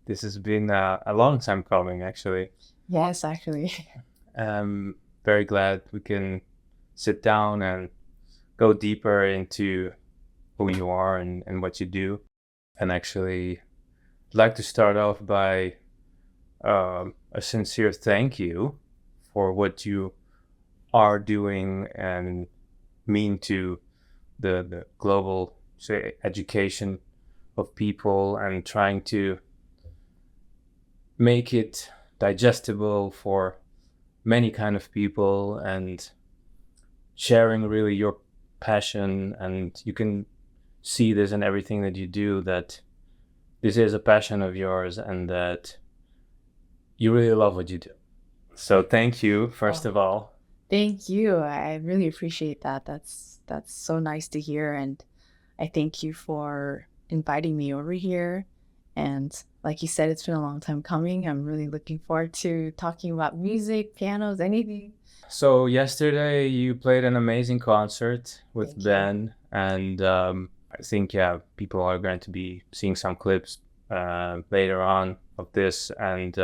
This has been a long time coming, actually. Yes, actually. I'm very glad we can sit down and go deeper into who you are and what you do. And actually, I'd like to start off by a sincere thank you for what you are doing and mean to the global, say, education of people and trying to make it digestible for many kind of people and sharing really your passion. And you can see this in everything that you do, that this is a passion of yours and that you really love what you do. So thank you, first of all. Thank you. I really appreciate that. That's so nice to hear, and I thank you for inviting me over here. And like you said, it's been a long time coming. I'm really looking forward to talking about music, pianos, anything. So yesterday you played an amazing concert with Thank you. Ben, and I think people are going to be seeing some clips later on of this, and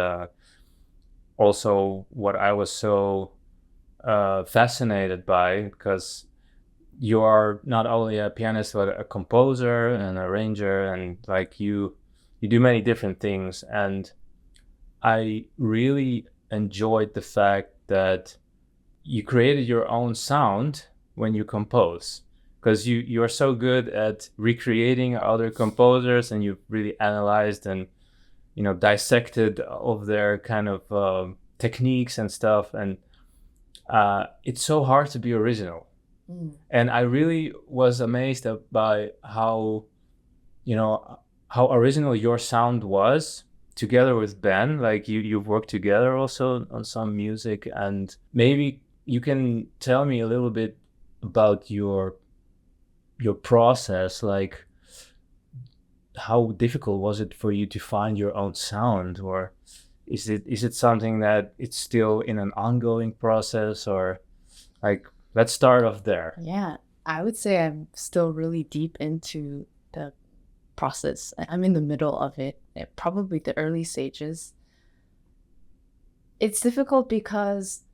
also what I was so fascinated by, because you are not only a pianist but a composer and arranger, and like you do many different things, and I really enjoyed the fact that you created your own sound when you compose, because you are so good at recreating other composers, and you've really analyzed and dissected all of their kind of techniques and stuff, and it's so hard to be original. And I really was amazed by how original your sound was together with Ben. Like you've worked together also on some music, and maybe you can tell me a little bit about your process. Like, how difficult was it for you to find your own sound, or is it something that it's still in an ongoing process, or like, let's start off there. Yeah, I would say I'm still really deep into the process. I'm in the middle of it, probably the early stages. It's difficult because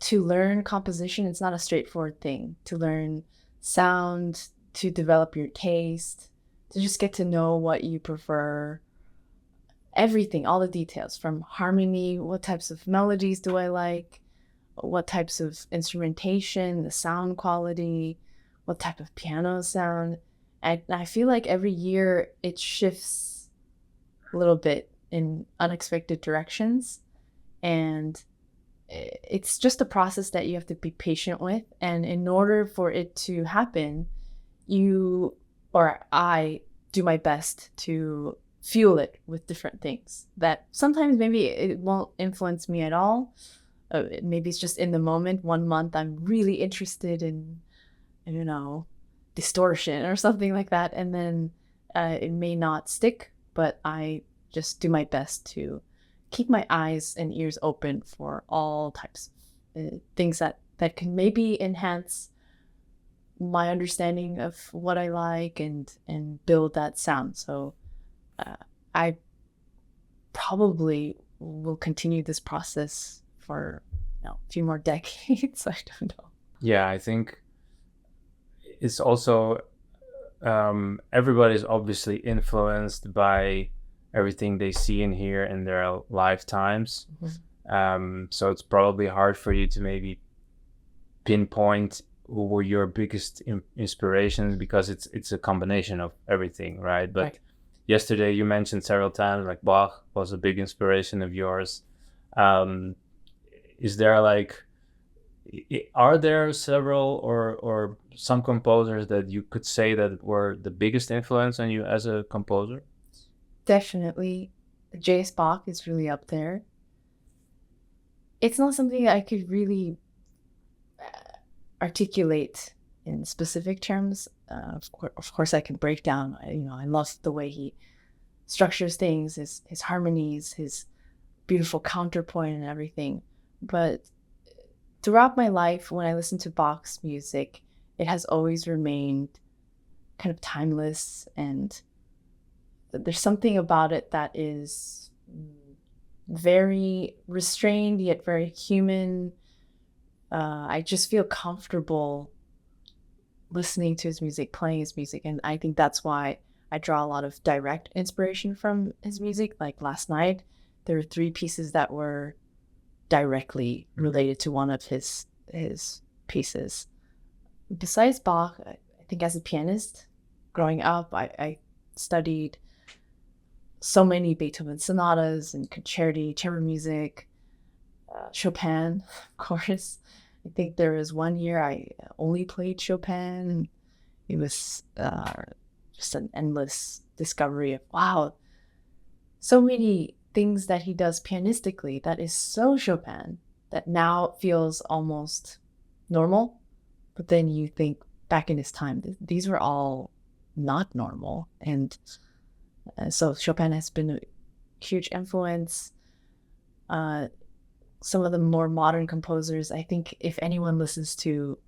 to learn composition, it's not a straightforward thing. To learn sound, to develop your taste, to just get to know what you prefer, everything, all the details, from harmony, what types of melodies do I like, what types of instrumentation, the sound quality, what type of piano sound. And I feel like every year it shifts a little bit in unexpected directions. And it's just a process that you have to be patient with. And in order for it to happen, I do my best to fuel it with different things that sometimes maybe it won't influence me at all. Maybe it's just in the moment. 1 month I'm really interested in, distortion or something like that. And then it may not stick, but I just do my best to keep my eyes and ears open for all types of things that can maybe enhance my understanding of what I like and build that sound. So I probably will continue this process for a few more decades. I don't know. Yeah, I think it's also everybody's obviously influenced by everything they see and hear in their lifetimes. So it's probably hard for you to maybe pinpoint who were your biggest inspirations, because it's a combination of everything, right? But yesterday you mentioned several times like Bach was a big inspiration of yours. Is there are there several or some composers that you could say that were the biggest influence on you as a composer? Definitely J.S. Bach is really up there. It's not something I could really articulate in specific terms. Of course I can break down. I love the way he structures things, his harmonies, his beautiful counterpoint and everything. But throughout my life, when I listen to Bach's music, it has always remained kind of timeless and there's something about it that is very restrained yet very human. I just feel comfortable listening to his music, playing his music, and I think that's why I draw a lot of direct inspiration from his music. Like last night, there were 3 pieces that were directly related to one of his pieces. Besides Bach, I think as a pianist, growing up, I studied so many Beethoven sonatas and concerti, chamber music, Chopin, of course. I think there was one year I only played Chopin, and it was just an endless discovery of, wow, so many things that he does pianistically that is so Chopin that now feels almost normal. But then you think back in his time, these were all not normal. And so Chopin has been a huge influence. Some of the more modern composers, I think if anyone listens to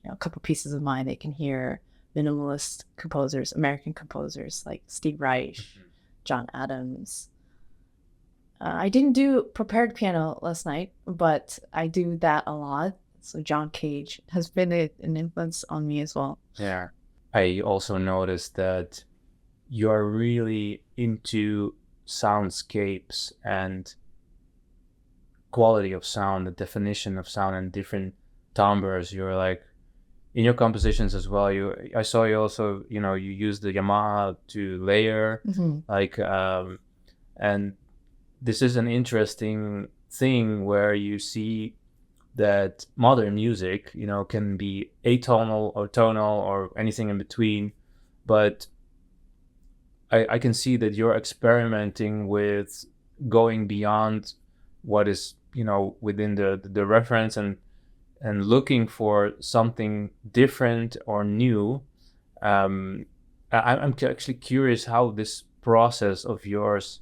a couple pieces of mine, they can hear minimalist composers, American composers like Steve Reich, John Adams. I didn't do prepared piano last night, but I do that a lot. So John Cage has been an influence on me as well. Yeah. I also noticed that you're really into soundscapes and quality of sound, the definition of sound, and different timbres. You're like, in your compositions as well, I saw you also, you use the Yamaha to layer, and this is an interesting thing where you see that modern music, can be atonal or tonal or anything in between, but I can see that you're experimenting with going beyond what is, within the reference, and looking for something different or new. I'm actually curious how this process of yours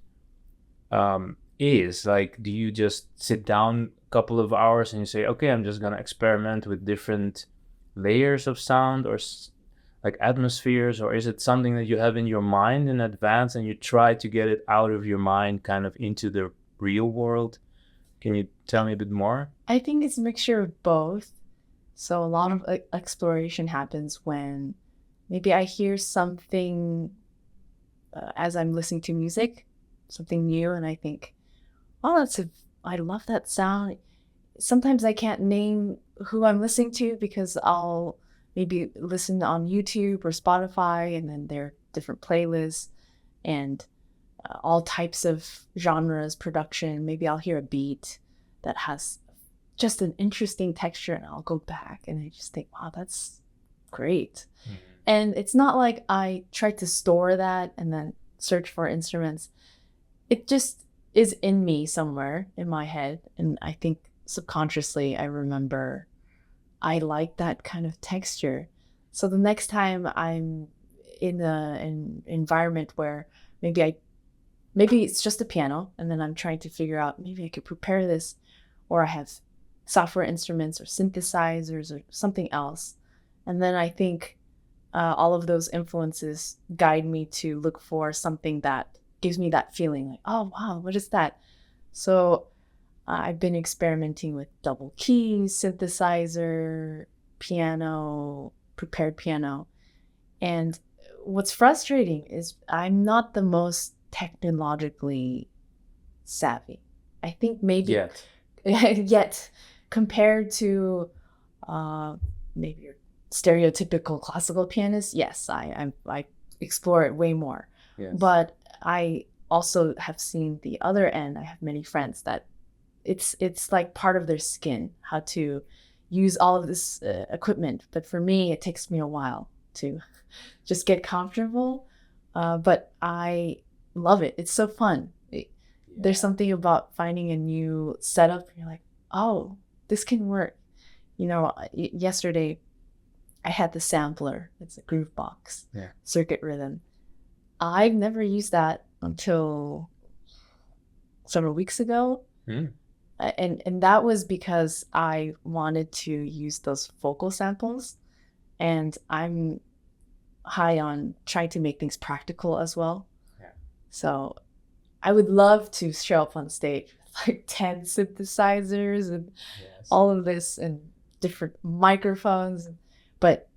is. Like, do you just sit down a couple of hours and you say, okay, I'm just gonna experiment with different layers of sound or like atmospheres, or is it something that you have in your mind in advance and you try to get it out of your mind kind of into the real world? Can you tell me a bit more? I think it's a mixture of both. So a lot of exploration happens when maybe I hear something as I'm listening to music, something new, and I think, oh, I love that sound. Sometimes I can't name who I'm listening to because I'll maybe listen on YouTube or Spotify, and then there are different playlists and all types of genres, production. Maybe I'll hear a beat that has just an interesting texture, and I'll go back and I just think, wow, that's great. Mm-hmm. And it's not like I try to store that and then search for instruments. It just is in me somewhere in my head. And I think subconsciously I remember I like that kind of texture. So the next time I'm in an environment where maybe it's just a piano, and then I'm trying to figure out, maybe I could prepare this, or I have software instruments or synthesizers or something else. And then I think all of those influences guide me to look for something that gives me that feeling like, oh, wow, what is that? So I've been experimenting with double keys, synthesizer, piano, prepared piano. And what's frustrating is I'm not the most technologically savvy. I think maybe yet compared to maybe your stereotypical classical pianist, yes, I explore it way more. Yes. But I also have seen the other end. I have many friends that it's like part of their skin how to use all of this equipment. But for me, it takes me a while to just get comfortable. But I love it. It's so fun. There's something about finding a new setup. You're like, oh, this can work. Yesterday I had the sampler. It's a groove box, circuit rhythm. I've never used that until several weeks ago. And that was because I wanted to use those vocal samples, and I'm high on trying to make things practical as well. So I would love to show up on stage with like 10 synthesizers and all of this and different microphones, but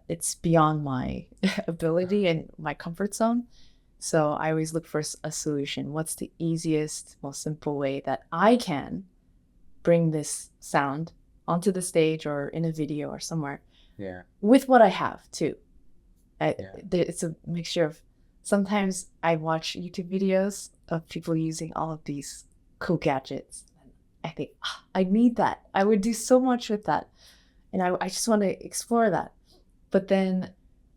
it's beyond my ability and my comfort zone. So I always look for a solution. What's the easiest, most simple way that I can bring this sound onto the stage or in a video or somewhere with what I have too. It's a mixture of, sometimes I watch YouTube videos of people using all of these cool gadgets. I think, I need that. I would do so much with that. And I just want to explore that. But then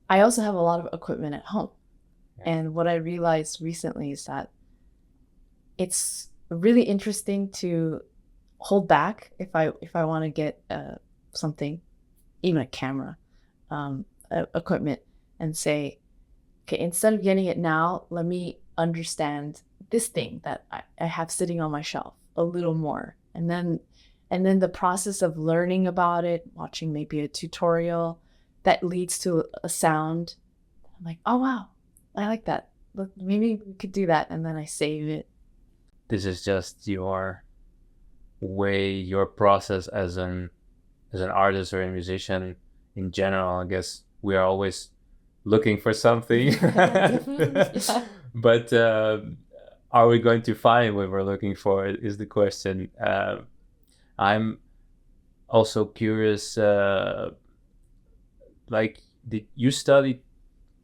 I also have a lot of equipment at home. And what I realized recently is that it's really interesting to hold back if I want to get something, even a camera, equipment, and say, okay, instead of getting it now, let me understand this thing that I have sitting on my shelf a little more. And then the process of learning about it, watching maybe a tutorial that leads to a sound. I'm like, oh, wow, I like that. Look, maybe we could do that. And then I save it. This is just your way, your process as an artist or a musician in general. I guess we are always looking for something. But are we going to find what we're looking for is the question. I'm also curious, like, did you study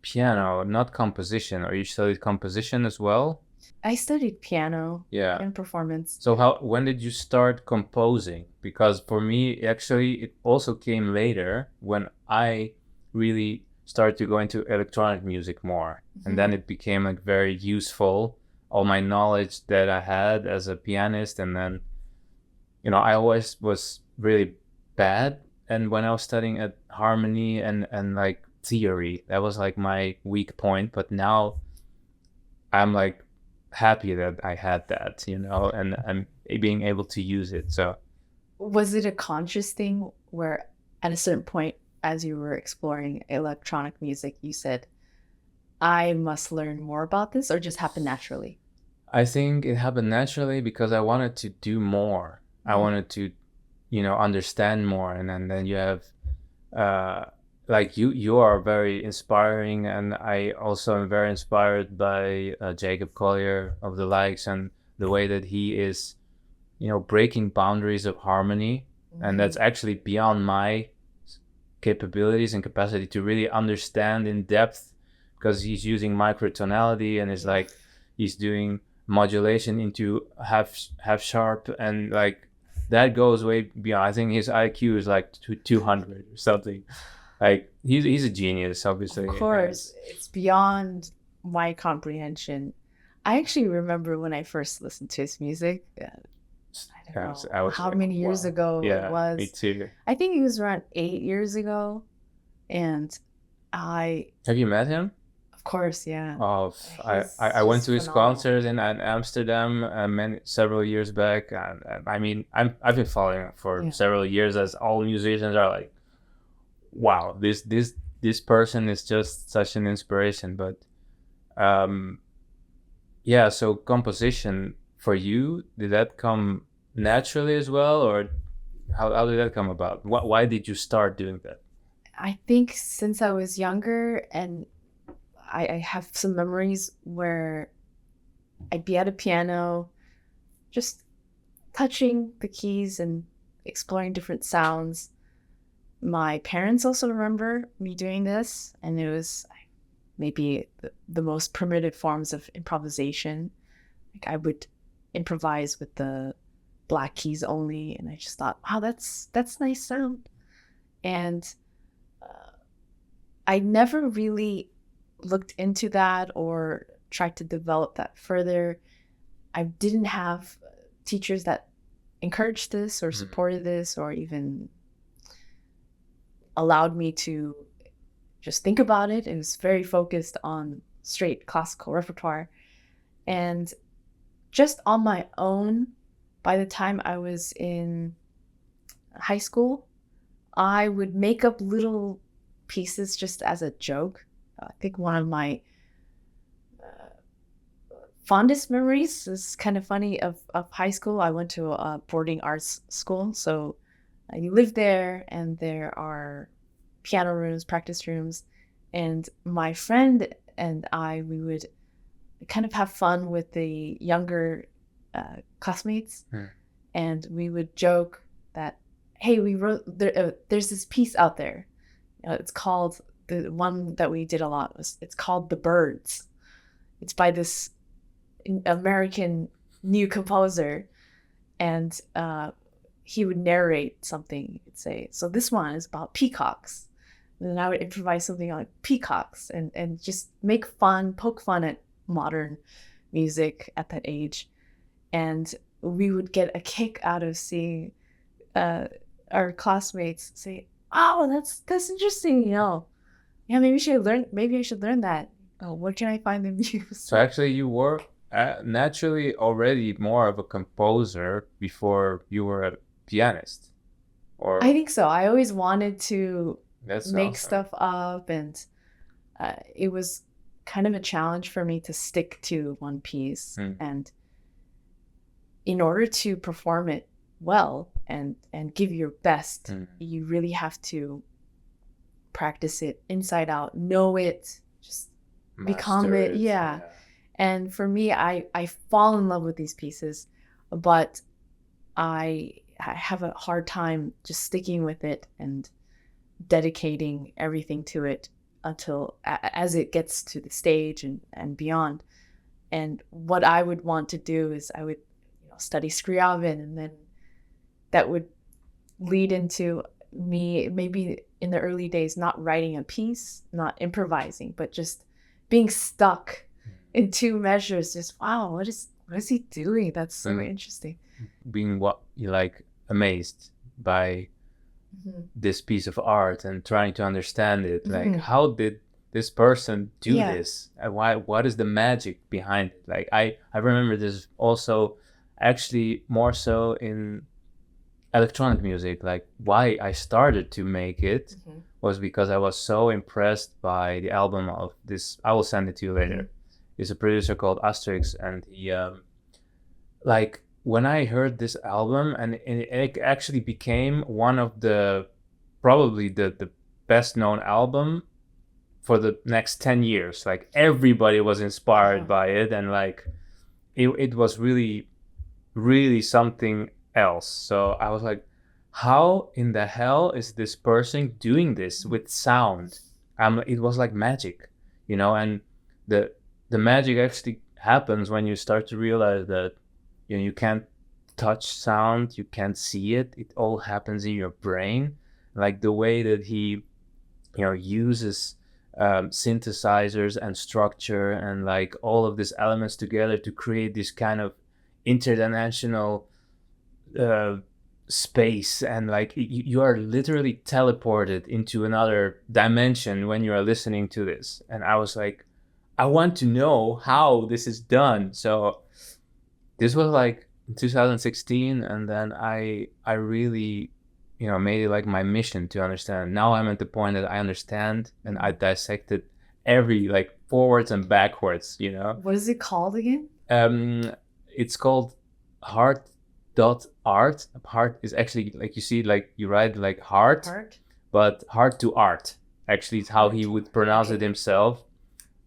piano, not composition, or you studied composition as well? I studied piano and performance. So when did you start composing? Because for me, actually, it also came later when I really started to go into electronic music more. And then it became like very useful, all my knowledge that I had as a pianist. And then, I always was really bad. And when I was studying at harmony and like theory, that was like my weak point. But now I'm like happy that I had that, and I'm being able to use it. So was it a conscious thing where at a certain point, as you were exploring electronic music, you said, I must learn more about this, or just happened naturally? I think it happened naturally because I wanted to do more. I wanted to, understand more. And then you have, like you are very inspiring. And I also am very inspired by Jacob Collier of the Likes and the way that he is, breaking boundaries of harmony. And that's actually beyond my capabilities and capacity to really understand in depth, because he's using microtonality and it's like he's doing modulation into half sharp, and like that goes way beyond. I think his IQ is like 200 or something. Like he's a genius, obviously. Of course, it's beyond my comprehension. I actually remember when I first listened to his music. I don't know how many years ago it was. Me too. I think it was around 8 years ago. And Have you met him? Of course, yeah. Oh, I went to his concert in Amsterdam several years back. And I mean, I've been following him for several years, as all musicians are like, wow, this person is just such an inspiration. But so composition for you, did that come naturally as well, or how did that come about? Why did you start doing that? I think since I was younger, and I have some memories where I'd be at a piano just touching the keys and exploring different sounds. My parents also remember me doing this, and it was maybe the most primitive forms of improvisation. Like I would improvise with the black keys only, and I just thought, wow, that's nice sound. And I never really looked into that or tried to develop that further. I didn't have teachers that encouraged this or supported this or even allowed me to just think about it. It was very focused on straight classical repertoire. And just on my own, by the time I was in high school, I would make up little pieces just as a joke. I think one of my fondest memories is kind of funny of high school. I went to a boarding arts school, so you live there, and there are piano rooms, practice rooms, and my friend and I, we would kind of have fun with the younger classmates, and we would joke that, hey, we wrote there's this piece out there. It's called, the one that we did a lot was, it's called The Birds. It's by this American new composer, and he would narrate something. He'd say, so this one is about peacocks, and then I would improvise something like peacocks, and just make fun, poke fun at modern music at that age. And we would get a kick out of seeing our classmates say, oh, that's interesting, yeah, maybe I should learn that. Oh, what can I find them use? So actually you were naturally already more of a composer before you were a pianist, or? I think so. I always wanted to That's make awesome. stuff up, and it was kind of a challenge for me to stick to one piece. And in order to perform it well and give your best, you really have to practice it inside out, know it, just become Master it. Yeah. And for me, I fall in love with these pieces, but I have a hard time just sticking with it and dedicating everything to it until as it gets to the stage and beyond. And what I would want to do is I would study Scriabin, and then that would lead into me maybe in the early days not writing a piece, not improvising, but just being stuck in two measures. Just, wow, what is he doing? That's so interesting. Being amazed by this piece of art and trying to understand it, like how did this person do this, and what is the magic behind it? Like I remember this also actually more so in electronic music. Like why I started to make it was because I was so impressed by the album of this, I will send it to you later. It's a producer called Asterix, and he like when I heard this album, and it actually became one of the probably the best known album for the next 10 years. Like everybody was inspired by it, and like it was really something else. So I was like, how in the hell is this person doing this with sound? It was like magic, and the magic actually happens when you start to realize that you can't touch sound, you can't see it, it all happens in your brain. Like the way that he uses synthesizers and structure and like all of these elements together to create this kind of interdimensional space, and like you are literally teleported into another dimension when you are listening to this. And I was like, I want to know how this is done. So this was like in 2016, and then I really made it like my mission to understand. Now I'm at the point that I understand, and I dissected every like forwards and backwards. What is it called again? It's called Heart Heart is actually, like, you see, like you write like heart, but heart to art actually is how he would pronounce it himself.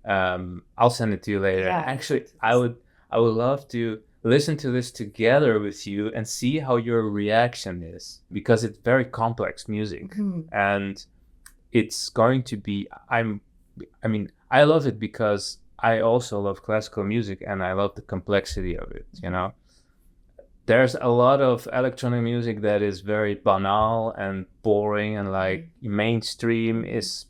I'll send it to you later. Actually, I would love to listen to this together with you and see how your reaction is, because it's very complex music. And it's going to be, I love it because I also love classical music, and I love the complexity of it. There's a lot of electronic music that is very banal and boring, and like mainstream is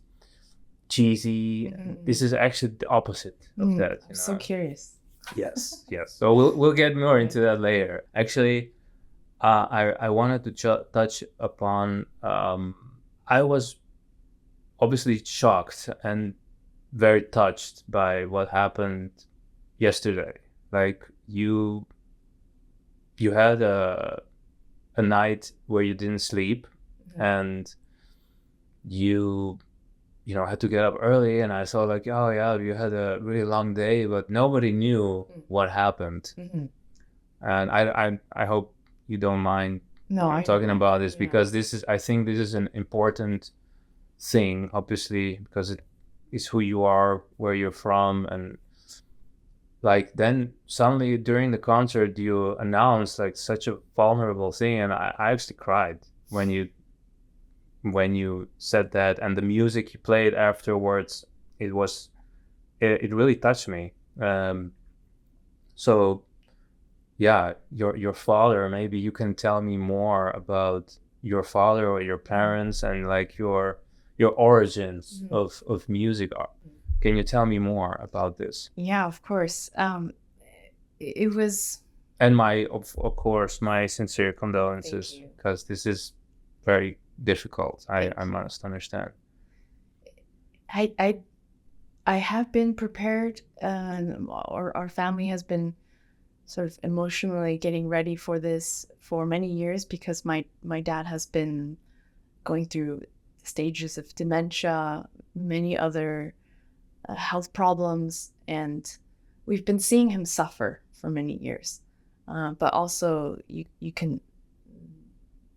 cheesy. This is actually the opposite of that. I'm so curious. Yes. So we'll get more into that later. Actually, I wanted to touch upon. I was obviously shocked and very touched by what happened yesterday. Like you had a night where you didn't sleep, and you had to get up early, and I saw like, oh yeah, you had a really long day, but nobody knew what happened. Mm-hmm. And I hope you don't mind No, talking about this, yeah. because I think this is an important thing, obviously, because it is who you are, where you're from, and like then suddenly during the concert you announce like such a vulnerable thing, and I actually cried when you said that, and the music you played afterwards, it really touched me. So yeah, your father, maybe you can tell me more about your father or your parents, and like your origins of music. Can you tell me more about this? Yeah, of course. It was, and of course my sincere condolences, because this is very difficult. I must understand. I have been prepared, or our family has been sort of emotionally getting ready for this for many years, because my dad has been going through stages of dementia, many other health problems, and we've been seeing him suffer for many years. But also, you can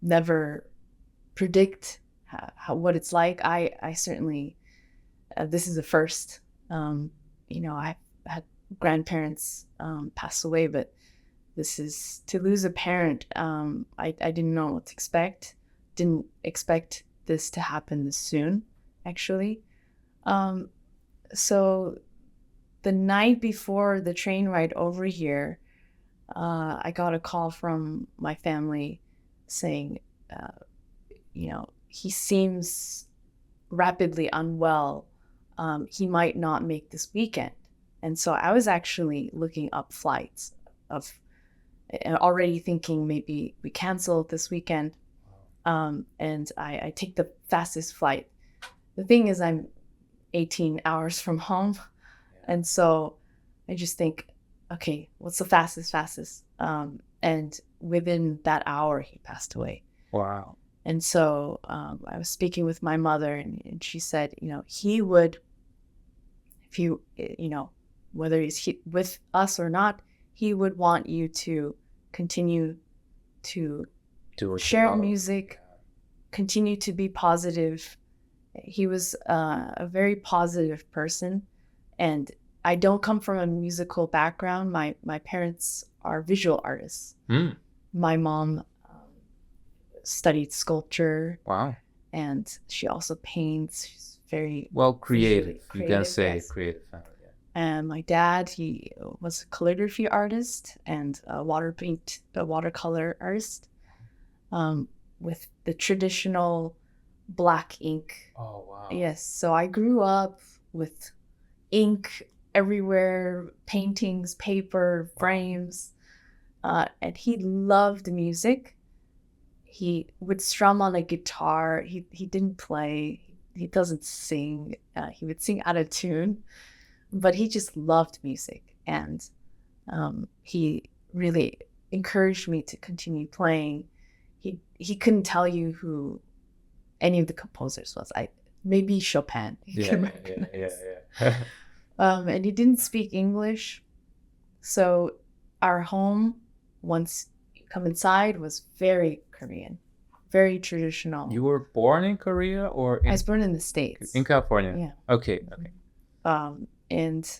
never predict what it's like. I certainly, this is a first. I've had grandparents pass away, but this is to lose a parent. I didn't know what to expect. Didn't expect this to happen this soon, actually. So the night before the train ride over here, I got a call from my family saying, he seems rapidly unwell. He might not make this weekend. And so I was actually looking up flights already thinking maybe we cancel this weekend. And I take the fastest flight. The thing is, I'm 18 hours from home. And so I just think, okay, what's the fastest? And within that hour, he passed away. Wow. And so I was speaking with my mother, and she said, he would, if you, whether he's with us or not, he would want you to continue to share music, continue to be positive. He was a very positive person, and I don't come from a musical background. My parents are visual artists. My mom studied sculpture. Wow. And she also paints. She's very creative. You can say yes. Creative family. Yeah. And my dad, he was a calligraphy artist and a watercolor artist, with the traditional black ink. Oh wow. Yes. So I grew up with ink everywhere, paintings, paper, frames, and he loved music. He would strum on a guitar. He didn't play. He doesn't sing. He would sing out of tune, but he just loved music, and he really encouraged me to continue playing. He couldn't tell you who any of the composers was. Maybe Chopin. Yeah. And he didn't speak English, so our home, once you come inside, was very Korean, very traditional. You were born in Korea, or I was born in the States. In California. Yeah. Okay. And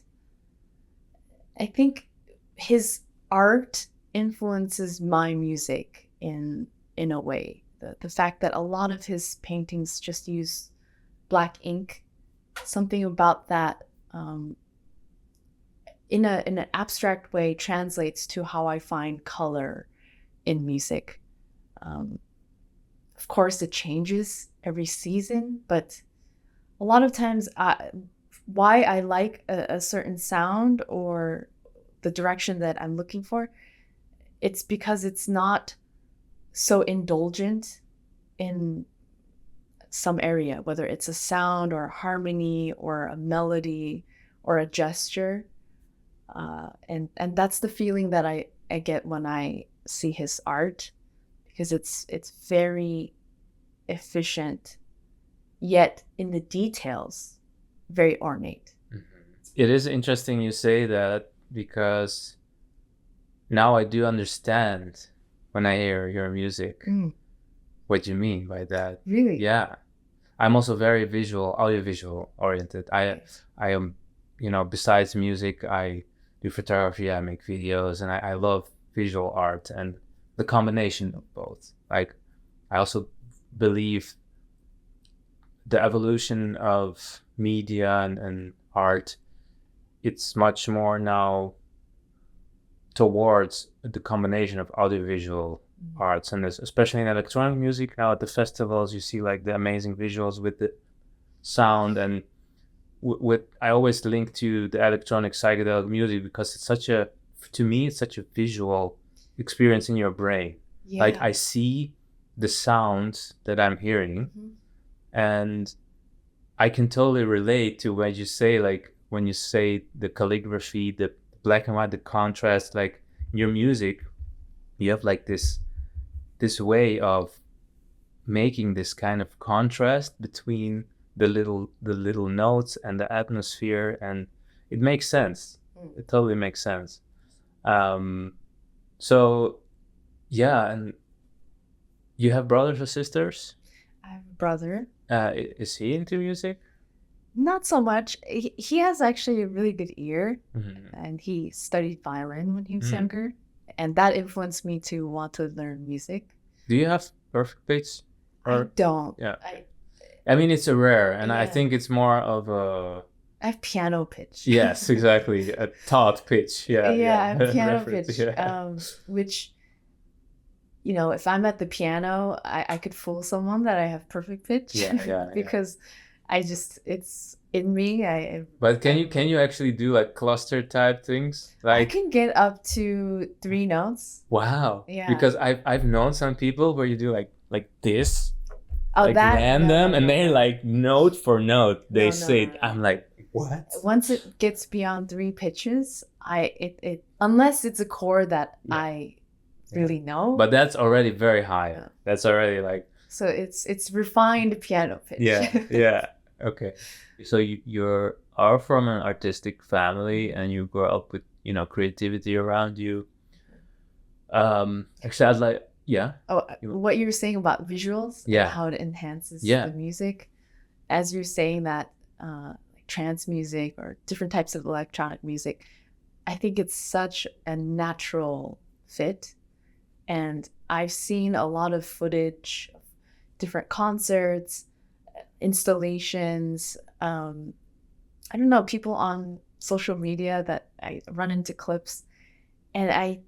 I think his art influences my music in a way. The fact that a lot of his paintings just use black ink, something about that, in an abstract way, translates to how I find color in music. Of course, it changes every season, but a lot of times, why I like a certain sound or the direction that I'm looking for, it's because it's not so indulgent in some area, whether it's a sound or a harmony or a melody or a gesture. And that's the feeling that I get when I see his art, because it's very efficient yet in the details, very ornate. It is interesting you say that, because now I do understand when I hear your music what you mean by that. Really? Yeah. I'm also very audiovisual oriented. I am, besides music, I do photography, I make videos, and I love visual art and the combination of both. Like, I also believe the evolution of media and art, it's much more now towards the combination of audiovisual arts, and especially in electronic music. Now at the festivals, you see like the amazing visuals with the sound, and with I always link to the electronic psychedelic music because it's such a visual experience in your brain. Yeah. Like, I see the sounds that I'm hearing, and I can totally relate to what you say, like when you say the calligraphy, the black and white, the contrast. Like, your music, you have like this way of making this kind of contrast between the little notes and the atmosphere, and it makes sense. It totally makes sense. So yeah. And you have brothers or sisters? I have a brother. Is he into music? Not so much. He has actually a really good ear, and he studied violin when he was younger, and that influenced me to want to learn music. Do you have perfect pitch? I don't. Yeah. I mean, it's a rare, and Yeah. I think it's more of a... I have piano pitch. Yes, exactly. A taught pitch. Yeah. I have piano Reference, pitch, yeah. which, if I'm at the piano, I could fool someone that I have perfect pitch. Yeah. Because it's in me. But can you actually do like cluster type things? I Like, can get up to 3 notes. wow. Yeah. Because I've known some people where you do like this, Oh, like random, and they're like note for note they say it. No. I'm like, what? Once it gets beyond 3 pitches, it unless it's a chord that I really know. But that's already very high. Yeah. That's already like... So it's refined piano pitch. Yeah. Okay. So you are from an artistic family, and you grow up with creativity around you. Actually, I'd like... Yeah. Oh, what you were saying about visuals, Yeah. how it enhances Yeah. the music. As you're saying that, like trance music or different types of electronic music, I think it's such a natural fit. And I've seen a lot of footage of different concerts, installations. I don't know, people on social media that I run into clips, and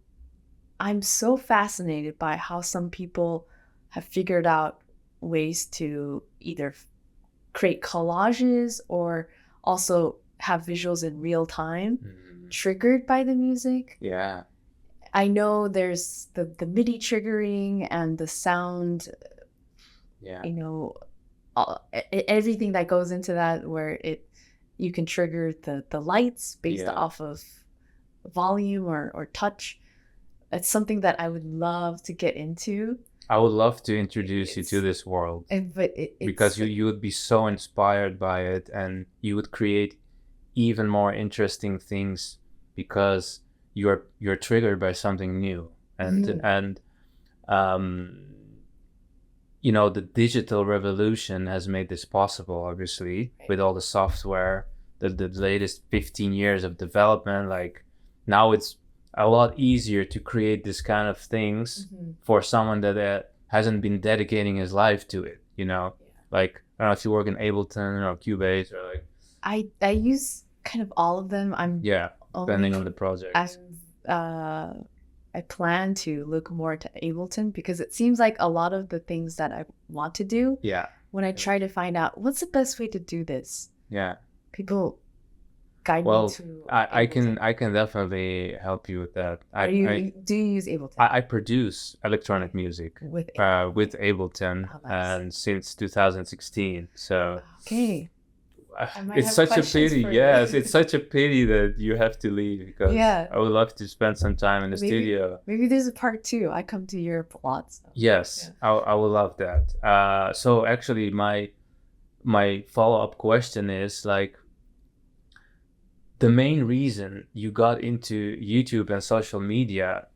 I'm so fascinated by how some people have figured out ways to either create collages or also have visuals in real time triggered by the music. Yeah. I know there's the MIDI triggering and the sound, Yeah. everything that goes into that, where you can trigger the lights based off of volume or touch. It's something that I would love to get into. I would love to introduce you to this world, because you would be so inspired by it, and you would create even more interesting things because you're triggered by something new, and the digital revolution has made this possible, obviously, with all the software, the latest 15 years of development. Like, now it's a lot easier to create this kind of things for someone that hasn't been dedicating his life to it, Like, I don't know if you work in Ableton or Cubase or like... I use kind of all of them. Depending on the project. I plan to look more to Ableton because it seems like a lot of the things that I want to do, when I try to find out what's the best way to do this, people guide me to I can definitely help you with that. do you use Ableton? I produce electronic music with Ableton, Oh, nice. and since 2016. So okay. It's such a pity. Yes, it's such a pity that you have to leave, because I would love to spend some time in the studio. Maybe there's a part 2. I come to Europe a lot. So. Yes, I would love that. So actually, my my follow-up question is like, the main reason you got into YouTube and social media,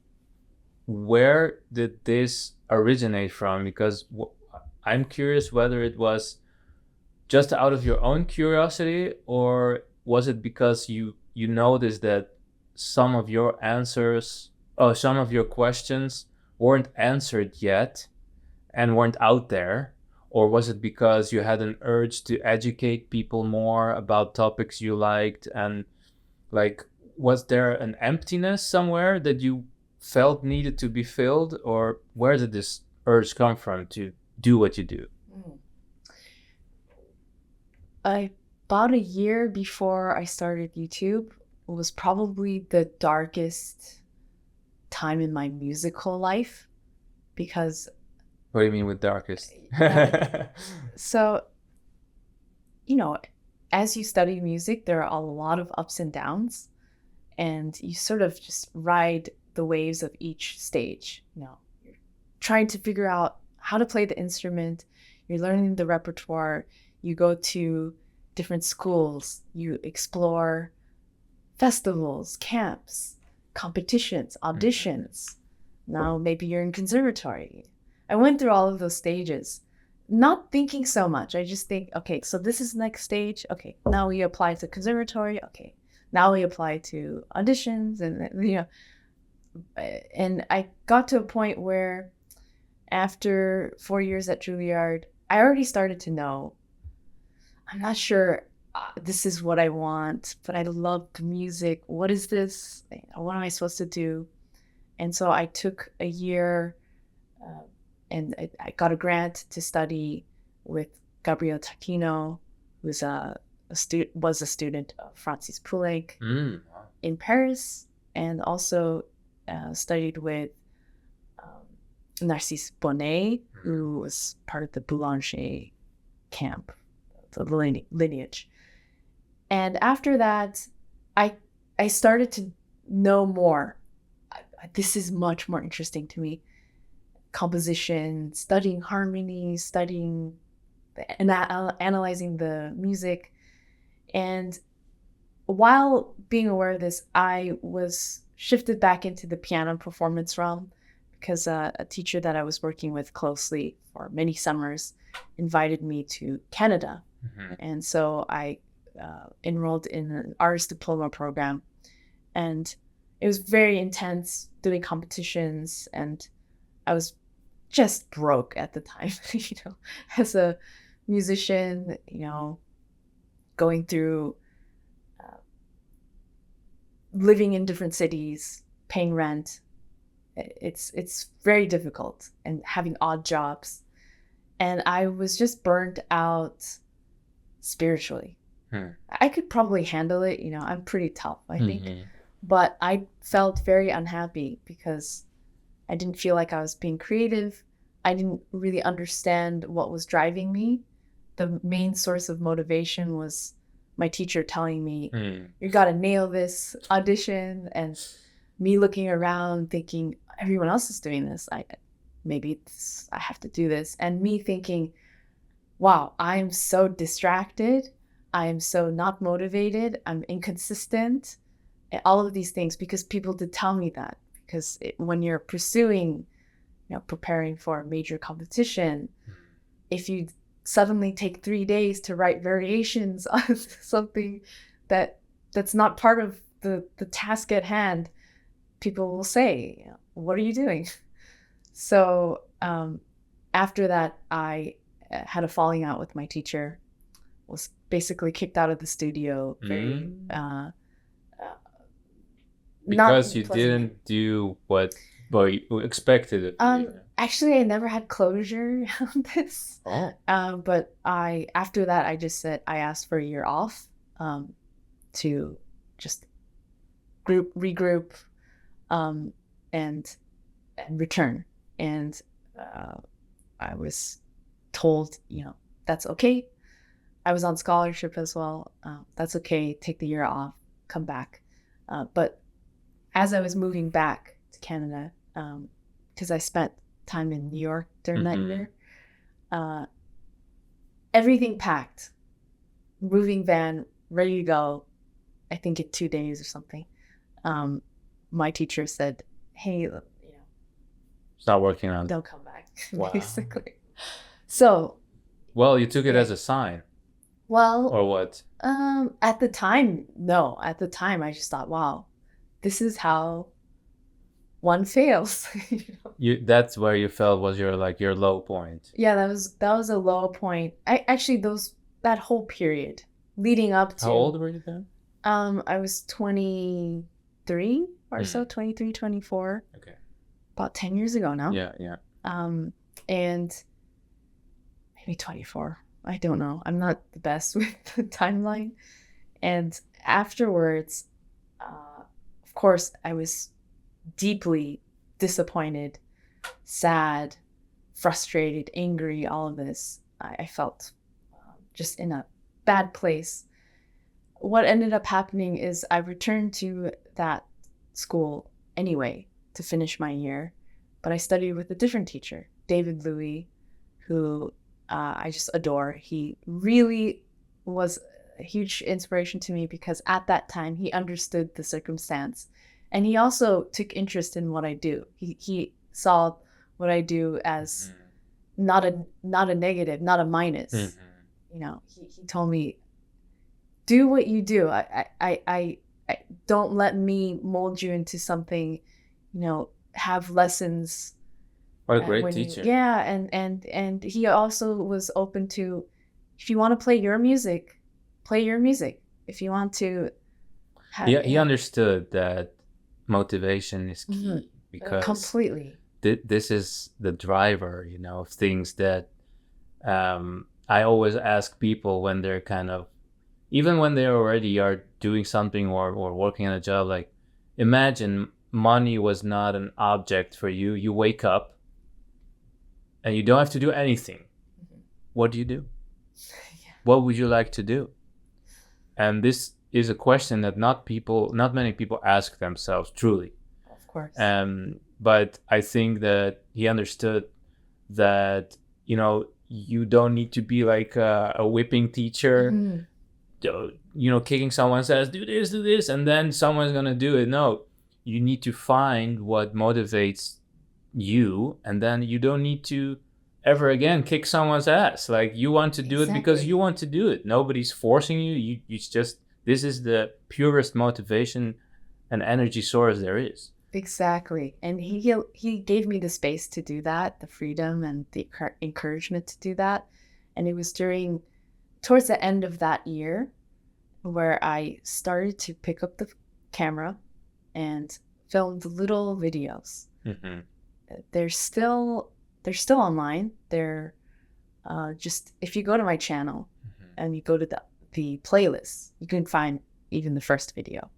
where did this originate from? Because I'm curious whether it was just out of your own curiosity, or was it because you noticed that some of your answers, or some of your questions weren't answered yet and weren't out there? Or was it because you had an urge to educate people more about topics you liked? And like, was there an emptiness somewhere that you felt needed to be filled? Or where did this urge come from to do what you do? About a year before I started YouTube was probably the darkest time in my musical life, because... What do you mean with darkest? So, you know, as you study music, there are a lot of ups and downs, and you sort of just ride the waves of each stage. You know, you're trying to figure out how to play the instrument, you're learning the repertoire, you go to different schools, you explore festivals, camps, competitions, auditions. Now maybe you're in conservatory. I went through all of those stages, not thinking so much. I just think, okay, so this is the next stage. Okay, now we apply to conservatory. Okay, now we apply to auditions, and you know, and I got to a point where after 4 years at Juilliard, I already started to know, I'm not sure this is what I want, but I love the music. What is this? What am I supposed to do? And so I took a year and I got a grant to study with Gabriel Tacchino, who was a student of Francis Poulenc in Paris, and also studied with Narcis Bonet, who was part of the Boulanger camp, the lineage. And after that, I started to know more. This is much more interesting to me. Composition, studying harmony, studying and analyzing the music. And while being aware of this, I was shifted back into the piano performance realm, because a teacher that I was working with closely for many summers invited me to Canada. And so I enrolled in an artist diploma program, and it was very intense, doing competitions, and I was just broke at the time, you know, as a musician, you know, going through living in different cities, paying rent. It's very difficult, and having odd jobs. And I was just burned out spiritually. I could probably handle it, you know, I'm pretty tough, I think. But I felt very unhappy because I didn't feel like I was being creative. I didn't really understand what was driving me. The main source of motivation was my teacher telling me, you gotta nail this audition, and me looking around thinking, everyone else is doing this. I have to do this. And me thinking, wow, I am so distracted. I am so not motivated. I'm inconsistent. And all of these things, because people did tell me that. Because when you're pursuing, you know, preparing for a major competition, if you suddenly take 3 days to write variations on something that's not part of the task at hand, people will say, what are you doing? So after that, I had a falling out with my teacher, was basically kicked out of the studio. Because you didn't do what you expected it to be. Actually, I never had closure on this. But after that, I asked for a year off to just regroup and return. And I was told, you know, that's okay. I was on scholarship as well. That's okay. Take the year off, come back. But as I was moving back to Canada, because I spent time in New York during that year, everything packed, moving van, ready to go. I think in 2 days or something. My teacher said, "Hey, you know, Start working on it. don't come back," Wow. basically. So, Well, you took it as a sign, well, or what? at the time, no. At the time, I just thought, wow, this is how one fails. You know? That's where you felt was your low point. Yeah, that was a low point. I actually that whole period leading up to. How old were you then? I was 23 or so, 23, 24. Okay. About 10 years ago now. Yeah. And maybe 24. I don't know. I'm not the best with the timeline. And afterwards, of course, I was deeply disappointed, sad, frustrated, angry, all of this. I felt just in a bad place. What ended up happening is I returned to that school anyway to finish my year, but I studied with a different teacher, David Louis, who I just adore. He really was a huge inspiration to me because at that time he understood the circumstance, and he also took interest in what I do. He saw what I do as not a negative, not a minus. You know, he told me, do what you do. I don't let me mold you into something, you know, have lessons. What a great teacher. And he also was open to, if you want to play your music, play your music. If you want to have, he understood that motivation is key, because completely. This is the driver, you know, of things that I always ask people when they're kind of, even when they already are doing something or working on a job, like, imagine money was not an object for you. You wake up and you don't have to do anything. What do you do? What would you like to do? And this is a question that not many people ask themselves, truly. Of course. But I think that he understood that, you know, you don't need to be like a whipping teacher, you know, kicking someone's ass, do this, and then someone's gonna do it. No, you need to find what motivates you, and then you don't need to ever again kick someone's ass. Like, you want to do it because you want to do it. Nobody's forcing you. It's just, this is the purest motivation and energy source there is. Exactly. And he gave me the space to do that, the freedom and the encouragement to do that. And it was towards the end of that year where I started to pick up the camera and filmed little videos. They're still online. They're just, if you go to my channel and you go to the playlist, you can find even the first video.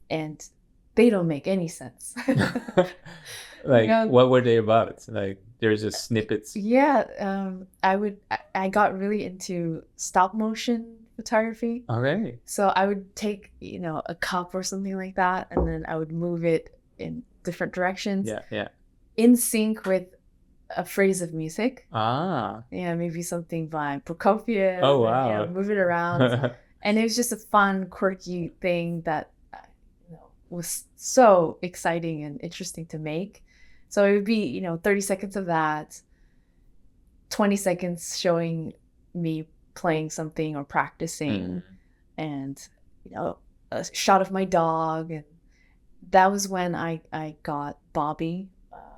And they don't make any sense. Like, you know, what were they about? Like, there's just snippets. Yeah, I got really into stop motion photography. Okay. So I would take, you know, a cup or something like that, and then I would move it in different directions. Yeah. In sync with a phrase of music. Ah. Yeah, maybe something by Prokofiev. Oh, wow. And, you know, move it around. And it was just a fun, quirky thing that was so exciting and interesting to make. So it would be, you know, 30 seconds of that, 20 seconds showing me playing something or practicing, and, you know, a shot of my dog. And that was when I got Bobby.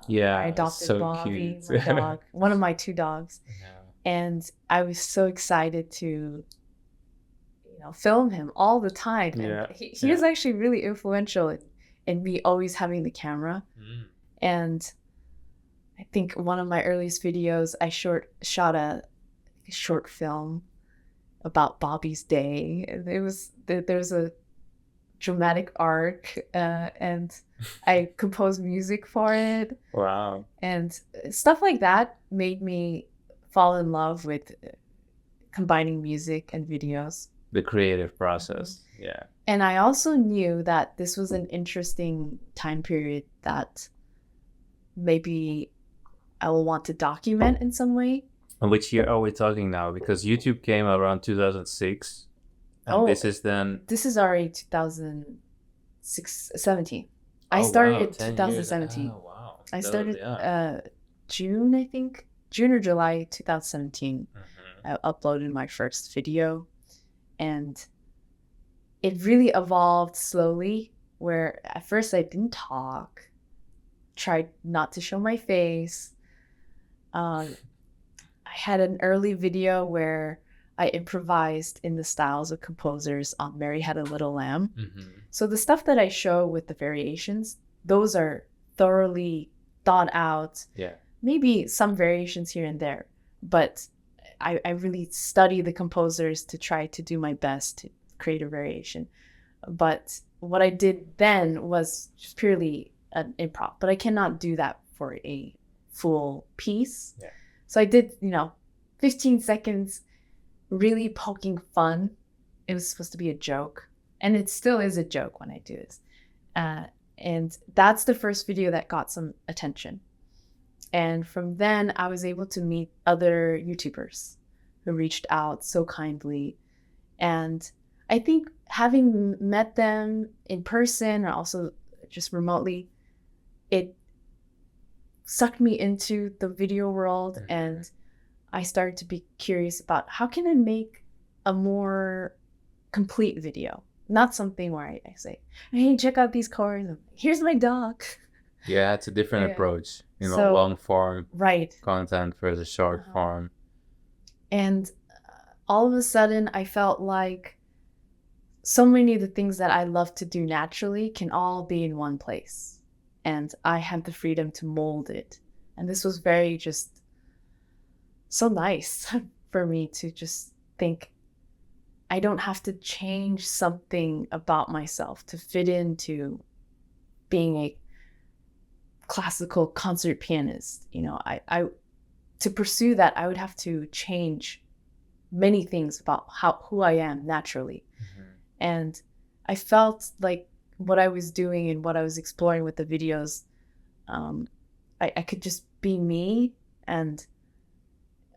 I adopted so Bobby, cute. my dog, one of my 2 dogs. And I was so excited to, film him all the time. And he was actually really influential in me always having the camera. And I think one of my earliest videos, I shot a short film about Bobby's day. There's a dramatic arc, and I composed music for it. Wow. And stuff like that made me fall in love with combining music and videos. The creative process. Yeah. And I also knew that this was an interesting time period that maybe I will want to document in some way. And which year are we talking now? Because YouTube came around 2006. And Oh, this is then... This is already 2017. I Oh, started wow, in 10 years. 2017. Oh, wow. I That- started yeah. June, I think. June or July 2017. Mhm. I uploaded my first video, and it really evolved slowly, where at first I didn't talk, tried not to show my face. I had an early video where I improvised in the styles of composers on Mary Had a Little Lamb. Mhm. So the stuff that I show with the variations, those are thoroughly thought out. Yeah. Maybe some variations here and there, but I really study the composers to try to do my best to create a variation. But what I did then was just purely an improv, but I cannot do that for a full piece. Yeah. So I did, 15 seconds, really poking fun. It was supposed to be a joke, and it still is a joke when I do this. And that's the first video that got some attention. And from then, I was able to meet other YouTubers who reached out so kindly. And I think having met them in person or also just remotely, it sucked me into the video world. Mhm. And I started to be curious about how can I make a more complete video? Not something where I say, hey, check out these chords. Here's my dog. Yeah, it's a different Yeah. approach. So- Long form Right. content versus short Uh-huh. form. And all of a sudden, I felt like so many of the things that I love to do naturally can all be in one place. And I had the freedom to mold it. And this was very just so nice for me to just think, I don't have to change something about myself to fit into being a classical concert pianist. I to pursue that, I would have to change many things about who I am naturally. Mhm. And I felt like what I was doing and what I was exploring with the videos, I could just be me. And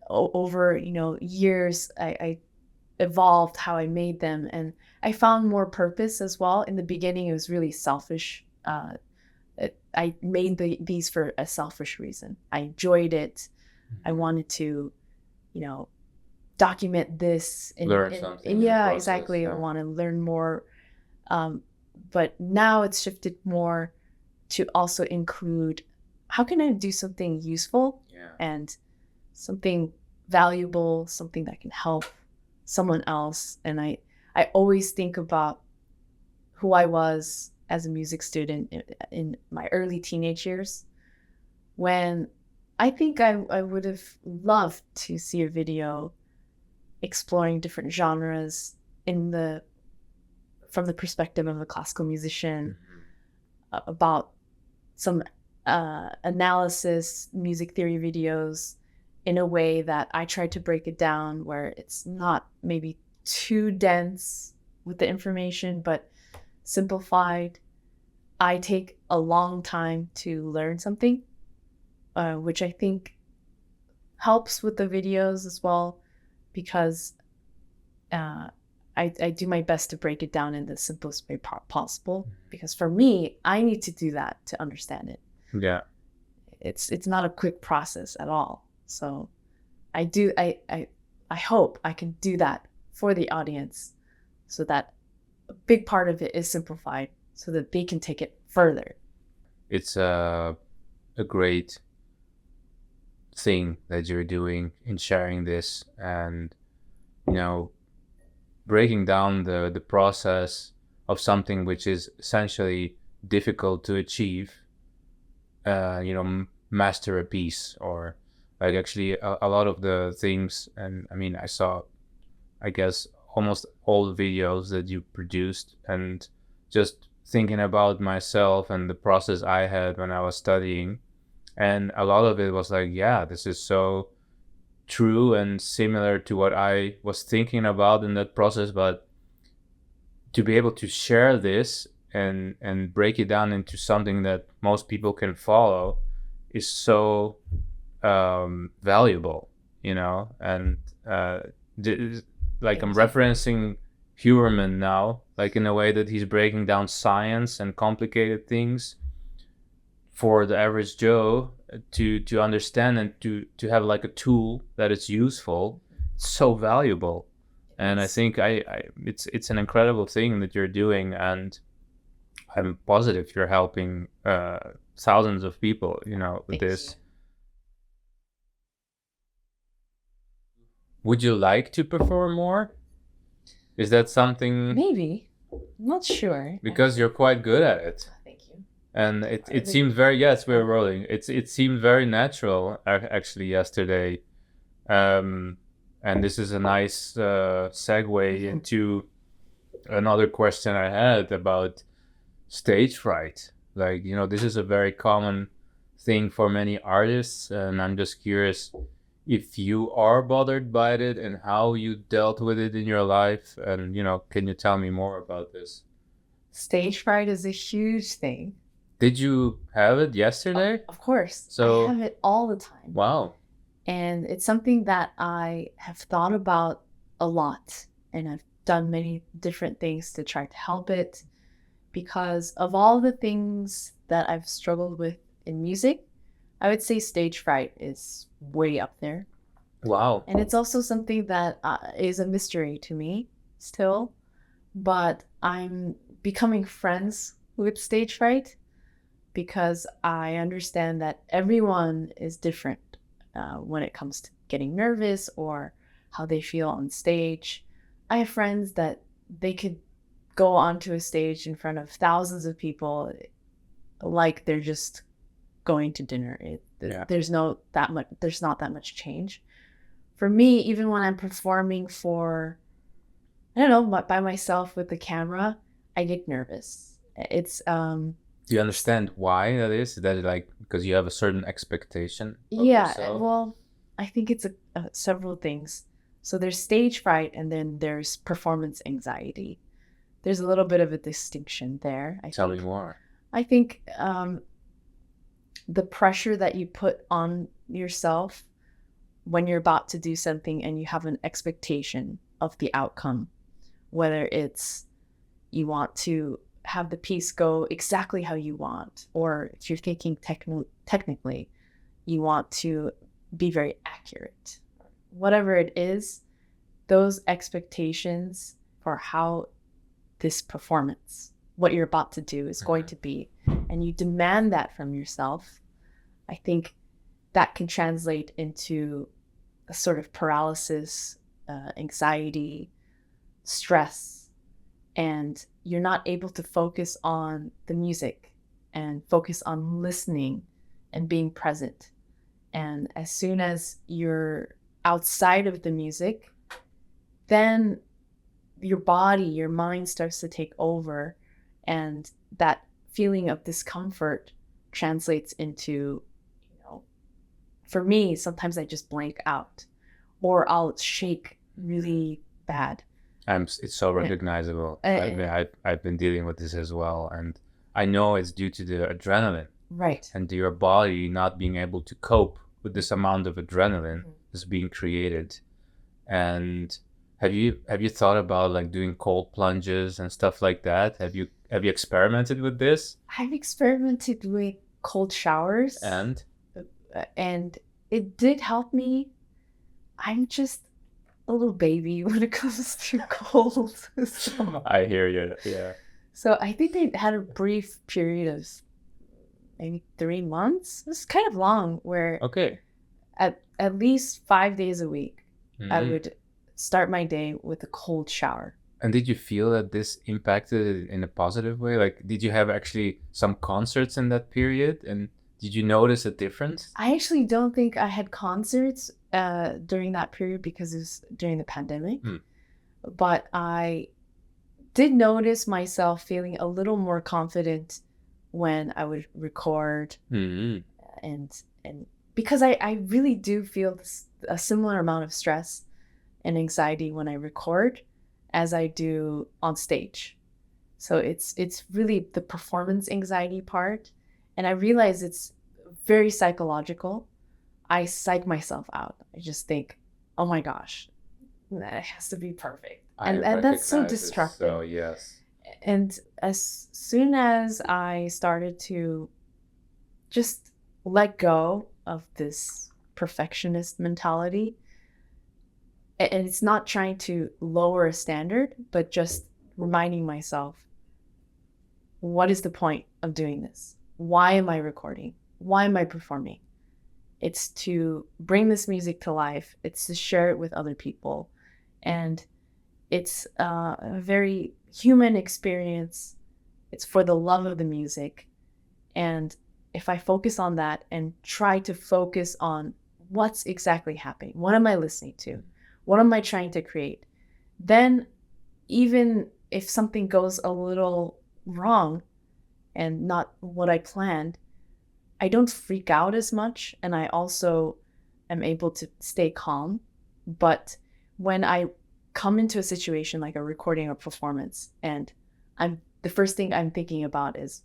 over years, I evolved how I made them, and I found more purpose as well. In the beginning, it was really selfish. I made these for a selfish reason. I enjoyed it. I wanted to, document this. Learn something in the Yeah, process, exactly. I yeah. want to learn more. But now it's shifted more to also include, how can I do something useful Yeah. and something valuable, something that can help someone else. And I always think about who I was as a music student in my early teenage years, when I think I would have loved to see a video exploring different genres from the perspective of a classical musician, Mhm. about some analysis, music theory videos in a way that I tried to break it down where it's not maybe too dense with the information, but simplified. I take a long time to learn something, which I think helps with the videos as well, because I do my best to break it down in the simplest way possible. Because for me, I need to do that to understand it. Yeah. It's not a quick process at all. So I hope I can do that for the audience, so that a big part of it is simplified so that they can take it further. It's a great thing that you're doing in sharing this, and breaking down the process of something which is essentially difficult to achieve. Master a piece, or like actually a lot of the things. And I mean, I saw, I guess, almost all the videos that you produced, and just thinking about myself and the process I had when I was studying, and a lot of it was like, yeah, this is so true and similar to what I was thinking about in that process. But to be able to share this and break it down into something that most people can follow is so valuable. you know, and like I'm Thank you. referencing Huberman now, like in a way that he's breaking down science and complicated things for the average Joe to understand and to have like a tool that is useful. It's so valuable. And I Yes. think it's an incredible thing that you're doing, and I'm positive you're helping thousands of people, you know, with Thank this. you. Would you like to perform more? Is that something? Maybe. I'm not sure. Because you're quite good at it. Thank you. And it seemed very, yes, we're rolling. It seemed very natural actually yesterday. And this is a nice segue into another question I had about stage fright. Like, you know, this is a very common thing for many artists, and I'm just curious if you are bothered by it and how you dealt with it in your life. And, you know, can you tell me more about this? Stage fright is a huge thing. Did you have it yesterday? Of course. So- I have it all the time. Wow. And it's something that I have thought about a lot. And I've done many different things to try to help it. Because of all the things that I've struggled with in music, I would say stage fright is way up there. Wow. And it's also something that is a mystery to me still. But I'm becoming friends with stage fright because I understand that everyone is different when it comes to getting nervous or how they feel on stage. I have friends that they could go onto a stage in front of thousands of people like they're just going to dinner. There's not that much change. For me, even when I'm performing for, I don't know, by myself with the camera, I get nervous. It's Do you understand why that is? Is that like because you have a certain expectation of yeah, yourself? well, I think it's several things. So there's stage fright and then there's performance anxiety. There's a little bit of a distinction there. Tell me more. I think the pressure that you put on yourself when you're about to do something and you have an expectation of the outcome, whether it's you want to have the piece go exactly how you want, or if you're thinking technically, you want to be very accurate. Whatever it is, those expectations for how this performance, what you're about to do is going to be, and you demand that from yourself, I think that can translate into a sort of paralysis, anxiety, stress, and you're not able to focus on the music and focus on listening and being present. And as soon as you're outside of the music, then your body, your mind starts to take over, and that feeling of discomfort translates into, for me, sometimes I just blank out or I'll shake really bad. It's so recognizable. I've been dealing with this as well, and I know it's due to the adrenaline, right? And your body not being able to cope with this amount of adrenaline that's being created. And have you thought about like doing cold plunges and stuff like that? Have you experimented with this? I've experimented with cold showers, and it did help me. I'm just a little baby when it comes to cold. So. I hear you. Yeah. So I think they had a brief period of maybe 3 months. It was kind of long, where at least 5 days a week, I would start my day with a cold shower. And did you feel that this impacted it in a positive way? Like, did you have actually some concerts in that period? And did you notice a difference? I actually don't think I had concerts during that period because it was during the pandemic. But I did notice myself feeling a little more confident when I would record. And because I really do feel a similar amount of stress and anxiety when I record as I do on stage. So it's really the performance anxiety part. And I realize it's very psychological. I psych myself out. I just think, oh my gosh, it has to be perfect. And that's so destructive. So, yes. And as soon as I started to just let go of this perfectionist mentality, and it's not trying to lower a standard, but just reminding myself, what is the point of doing this? Why am I recording? Why am I performing? It's to bring this music to life. It's to share it with other people. And it's a very human experience. It's for the love of the music. And if I focus on that and try to focus on what's exactly happening, what am I listening to? What am I trying to create? Then even if something goes a little wrong and not what I planned, I don't freak out as much, and I also am able to stay calm. But when I come into a situation like a recording or performance, and the first thing I'm thinking about is,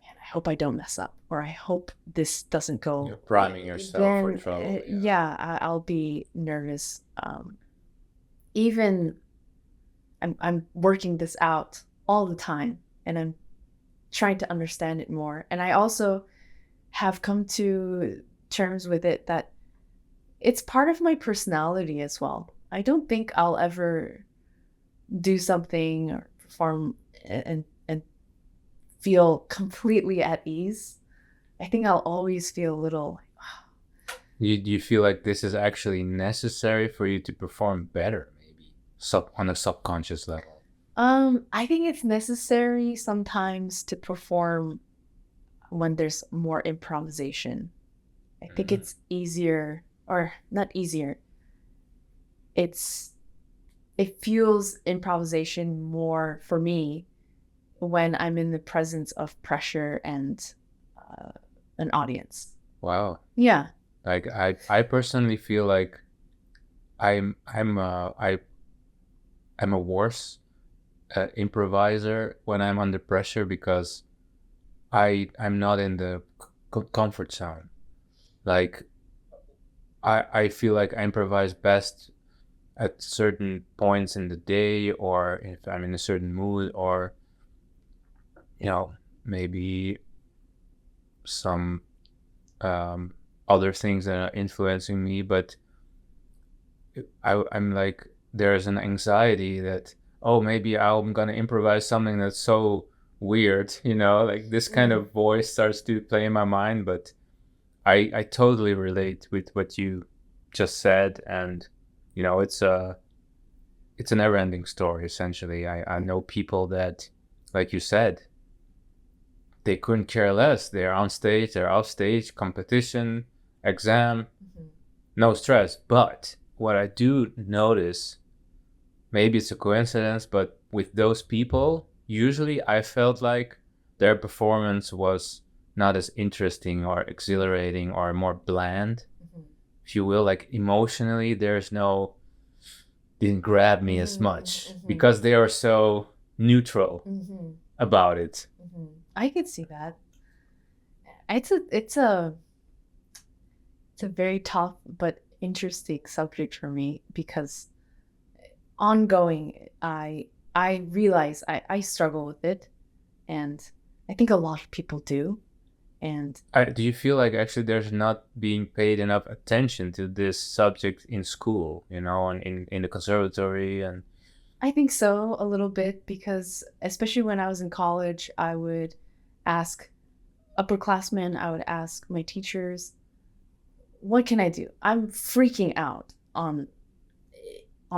man, I hope I don't mess up, or I hope this doesn't go. You're priming yourself for trouble. I'll be nervous. Even I'm working this out all the time, and I'm trying to understand it more. And I also have come to terms with it that it's part of my personality as well. I don't think I'll ever do something or perform and feel completely at ease. I think I'll always feel a little like, Do you feel like this is actually necessary for you to perform better, maybe on a subconscious level? I think it's necessary sometimes to perform when there's more improvisation. I think it's easier, or not easier. It fuels improvisation more for me when I'm in the presence of pressure and an audience. Wow. Yeah. Like I personally feel like I'm a worse improviser when I'm under pressure, because I'm not in the comfort zone. Like I feel like I improvise best at certain points in the day, or if I'm in a certain mood, or maybe some other things that are influencing me. But I'm like, there's an anxiety that, oh, maybe I'm gonna improvise something that's so weird, like this kind of voice starts to play in my mind. But I totally relate with what you just said, and it's a never-ending story, essentially. I know people that, like you said, they couldn't care less. They're on stage, they're off stage, competition, exam, no stress. But what I do notice, maybe it's a coincidence, but with those people, usually I felt like their performance was not as interesting or exhilarating, or more bland, if you will. Like emotionally, didn't grab me as much, because they are so neutral about it. I could see that. It's a very tough but interesting subject for me, because ongoing I realize I struggle with it, and I think a lot of people do. And do you feel like actually there's not being paid enough attention to this subject in school, and in the conservatory? And I think so, a little bit, because especially when I was in college, I would ask upperclassmen, I would ask my teachers, what can I do? I'm freaking out on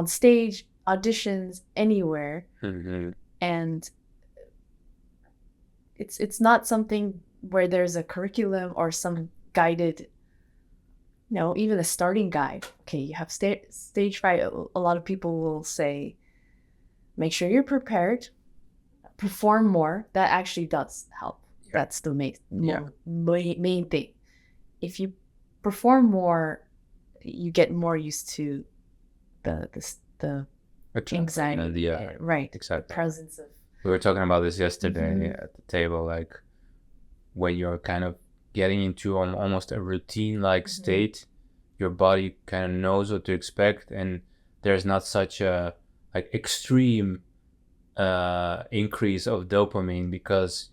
stage, auditions, anywhere. And it's not something where there's a curriculum or some guided, even a starting guide. Okay, you have stage fright. A lot of people will say, make sure you're prepared, perform more. That actually does help. That's the main thing. If you perform more, you get more used to the anxiety, right? Exactly. Presence of. We were talking about this yesterday at the table, like when you're kind of getting into almost a routine-like state, your body kind of knows what to expect, and there's not such a like extreme increase of dopamine because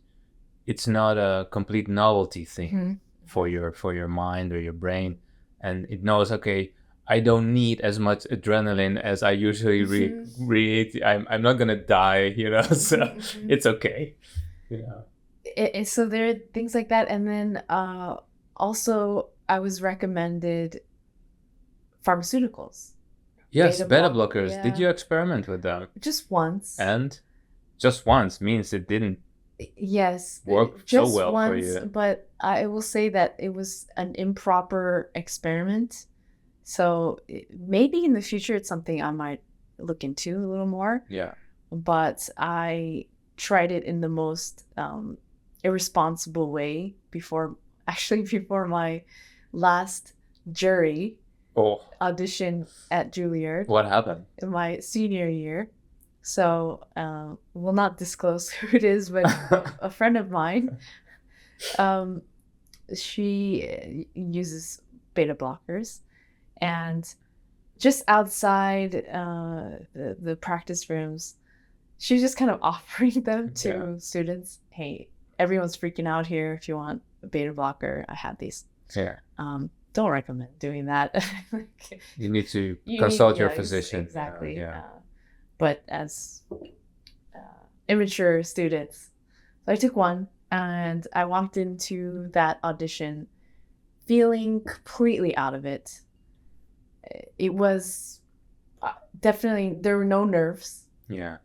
it's not a complete novelty thing for your mind or your brain, and it knows, okay, I don't need as much adrenaline as I usually read. I'm not gonna die, you know, so it's okay, you know. So there are things like that, and then also I was recommended pharmaceuticals. Yes, beta blockers. Yeah. Did you experiment with them? Just once. And just once means it didn't work just so well once, for you. But I will say that it was an improper experiment. So maybe in the future it's something I might look into a little more. Yeah. But I tried it in the most irresponsible way before my last jury audition at Juilliard. What happened? In my senior year. So will not disclose who it is, but a friend of mine, she uses beta blockers, and just outside the practice rooms, she's just kind of offering them to students. Hey, everyone's freaking out here. If you want a beta blocker, I have these. Yeah. Don't recommend doing that. You need to consult your physician. Exactly. But as immature students, so I took one, and I walked into that audition feeling completely out of it. It was definitely, there were no nerves. Yeah.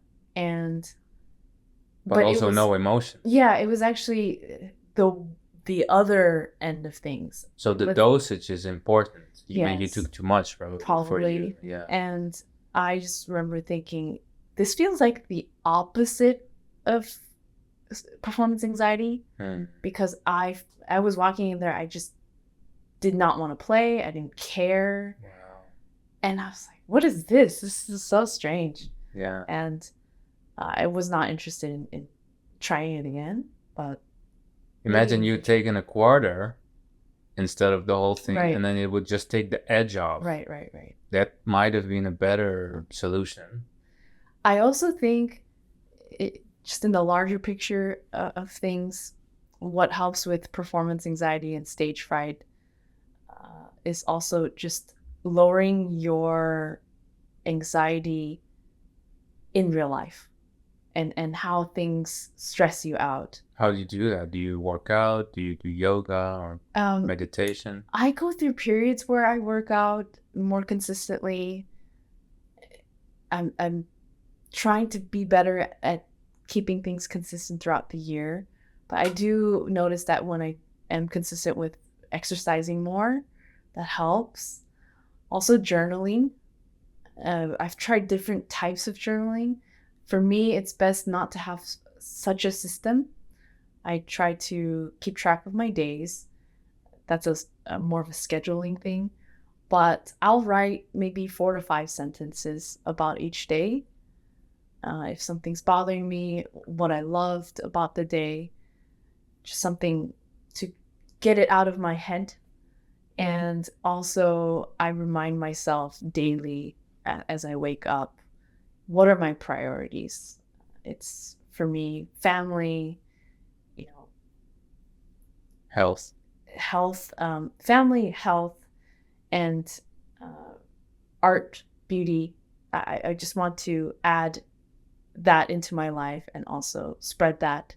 But also no emotion. Yeah, it was actually the other end of things. So the dosage is important. Maybe you took too much, probably. For you. Yeah. And I just remember thinking, this feels like the opposite of performance anxiety, because I was walking in there, I just did not want to play. I didn't care. Wow. And I was like, what is this? This is so strange. Yeah. And I was not interested in trying it again. But imagine you taking a quarter instead of the whole thing, and then it would just take the edge off. Right. That might have been a better solution. I also think, just in the larger picture of things, what helps with performance anxiety and stage fright is also just lowering your anxiety in real life and how things stress you out. How do you do that? Do you work out? Do you do yoga or meditation? I go through periods where I work out more consistently. I'm trying to be better at keeping things consistent throughout the year. But I do notice that when I am consistent with exercising more, that helps. Also journaling. I've tried different types of journaling. For me, it's best not to have such a system. I try to keep track of my days. That's a more of a scheduling thing. But I'll write maybe 4 to 5 sentences about each day. If something's bothering me, what I loved about the day, just something to get it out of my head. And also, I remind myself daily as I wake up, what are my priorities? It's, for me, family, health, family, health, and art, beauty. I just want to add that into my life and also spread that.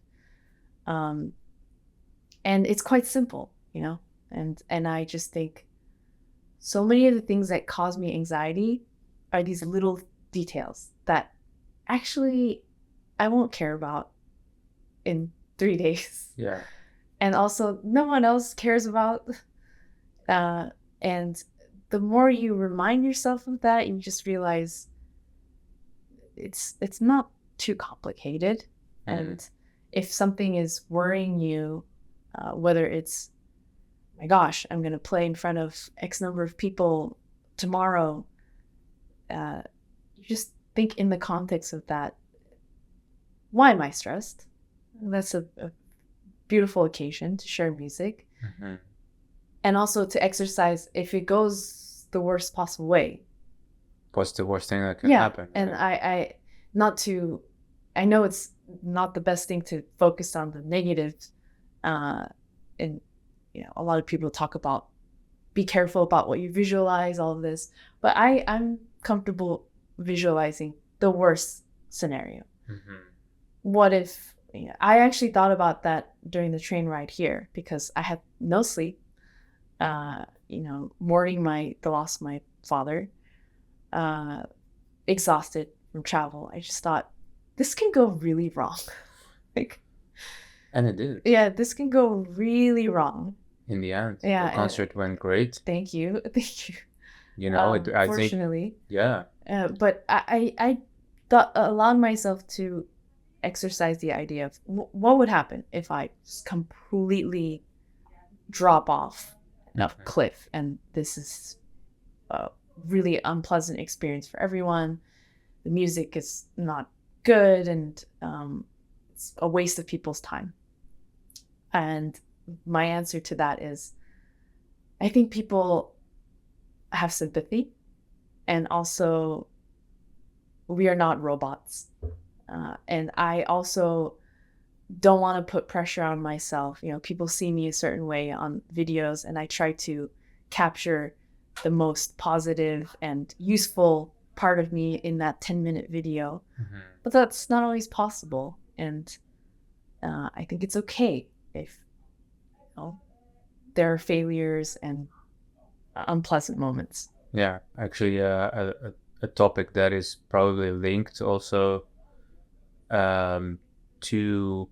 And it's quite simple, and I just think so many of the things that cause me anxiety are these little details that actually I won't care about in 3 days. Yeah. And also no one else cares about. And the more you remind yourself of that, you just realize it's not too complicated. Mm-hmm. And if something is worrying you, whether it's, my gosh, I'm going to play in front of X number of people tomorrow, you just think in the context of that, why am I stressed? That's a beautiful occasion to share music. And also to exercise if it goes the worst possible way. What's the worst thing that can happen? And I know it's not the best thing to focus on the negatives. And a lot of people talk about be careful about what you visualize, all of this. But I'm comfortable visualizing the worst scenario. What if I actually thought about that during the train ride here because I had no sleep. Mourning the loss of my father, exhausted from travel. I just thought this can go really wrong. And it did. Yeah, this can go really wrong. In the end, the concert went great. Thank you. I fortunately. Yeah. But I thought allowed myself to exercise the idea of what would happen if I just completely drop off a cliff, and this is a really unpleasant experience for everyone. The music is not good, and it's a waste of people's time. And my answer to that is, I think people have sympathy, and also we are not robots. And I also don't want to put pressure on myself. People see me a certain way on videos, and I try to capture the most positive and useful part of me in that 10-minute video. But that's not always possible. And I think it's okay if there are failures and unpleasant moments. Yeah, actually, a topic that is probably linked also to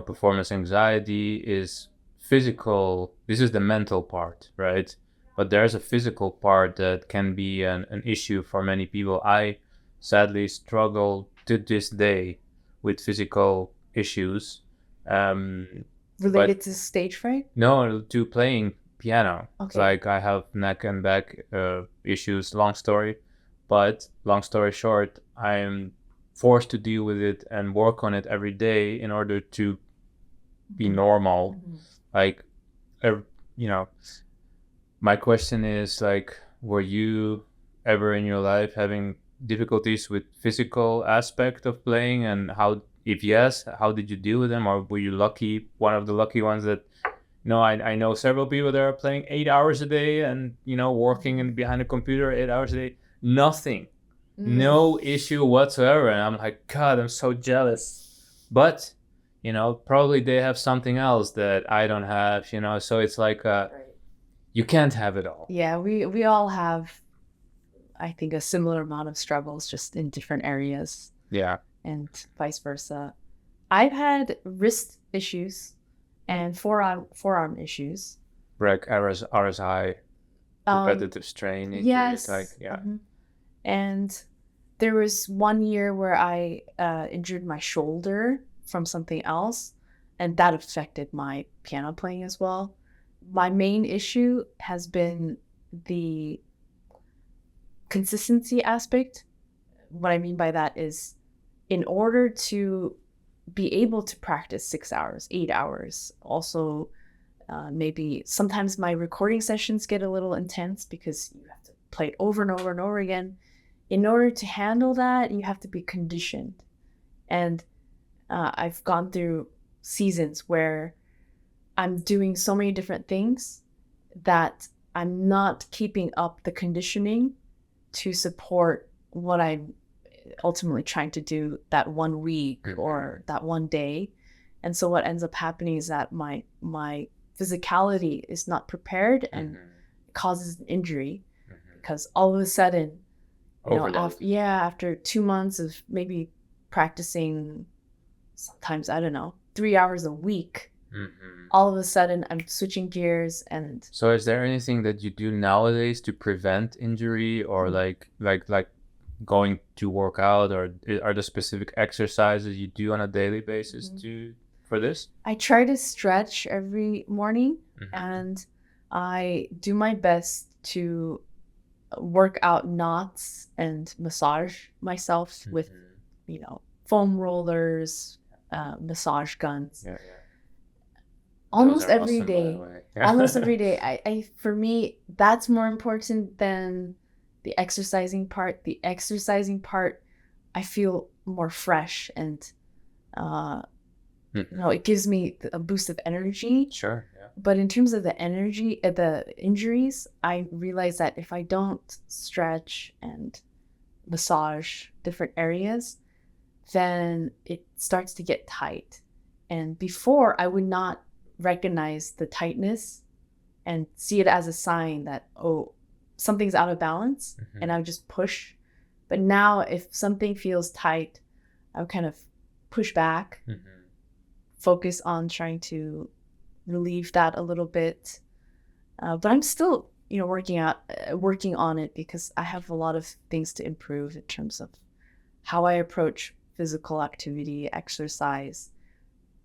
performance anxiety is physical. This is the mental part, right? But there's a physical part that can be an issue for many people. I sadly struggle to this day with physical issues. Related to stage fright? No, to playing piano. Okay. Like I have neck and back issues, long story. But long story short, I'm forced to deal with it and work on it every day in order to be normal. Like, my question is, like, were you ever in your life having difficulties with physical aspect of playing, and how, if yes, how did you deal with them? Or were you one of the lucky ones that, I know several people that are playing 8 hours a day and, working behind a computer 8 hours a day, nothing, no issue whatsoever. And I'm like, God, I'm so jealous. But, probably they have something else that I don't have, so it's like, you can't have it all. Yeah, we all have, I think, a similar amount of struggles, just in different areas. Yeah. And vice versa. I've had wrist issues and forearm issues. Like RSI, repetitive strain. Yes. Yeah. And there was one year where I injured my shoulder from something else, and that affected my piano playing as well. My main issue has been the consistency aspect. What I mean by that is, in order to be able to practice 6 hours, 8 hours, also maybe sometimes my recording sessions get a little intense because you have to play it over and over and over again. In order to handle that, you have to be conditioned. And I've gone through seasons where I'm doing so many different things that I'm not keeping up the conditioning to support what I'm ultimately trying to do that 1 week or that one day. And so what ends up happening is that my physicality is not prepared and causes an injury because all of a sudden, after 2 months of maybe practicing, sometimes, 3 hours a week, all of a sudden I'm switching gears. And so is there anything that you do nowadays to prevent injury, or like going to work out, or are there specific exercises you do on a daily basis for this? I try to stretch every morning, and I do my best to work out knots and massage myself with, foam rollers, massage guns. almost Those are every awesome, by the day. way. Almost every day. I for me, that's more important than the exercising part. The exercising part, I feel more fresh and it gives me a boost of energy. Sure, yeah. But in terms of the energy, the injuries, I realize that if I don't stretch and massage different areas, then it starts to get tight. And before, I would not recognize the tightness and see it as a sign that, oh, something's out of balance, and I would just push. But now if something feels tight, I would kind of push back, focus on trying to relieve that a little bit. But I'm still, working on it, because I have a lot of things to improve in terms of how I approach physical activity, exercise,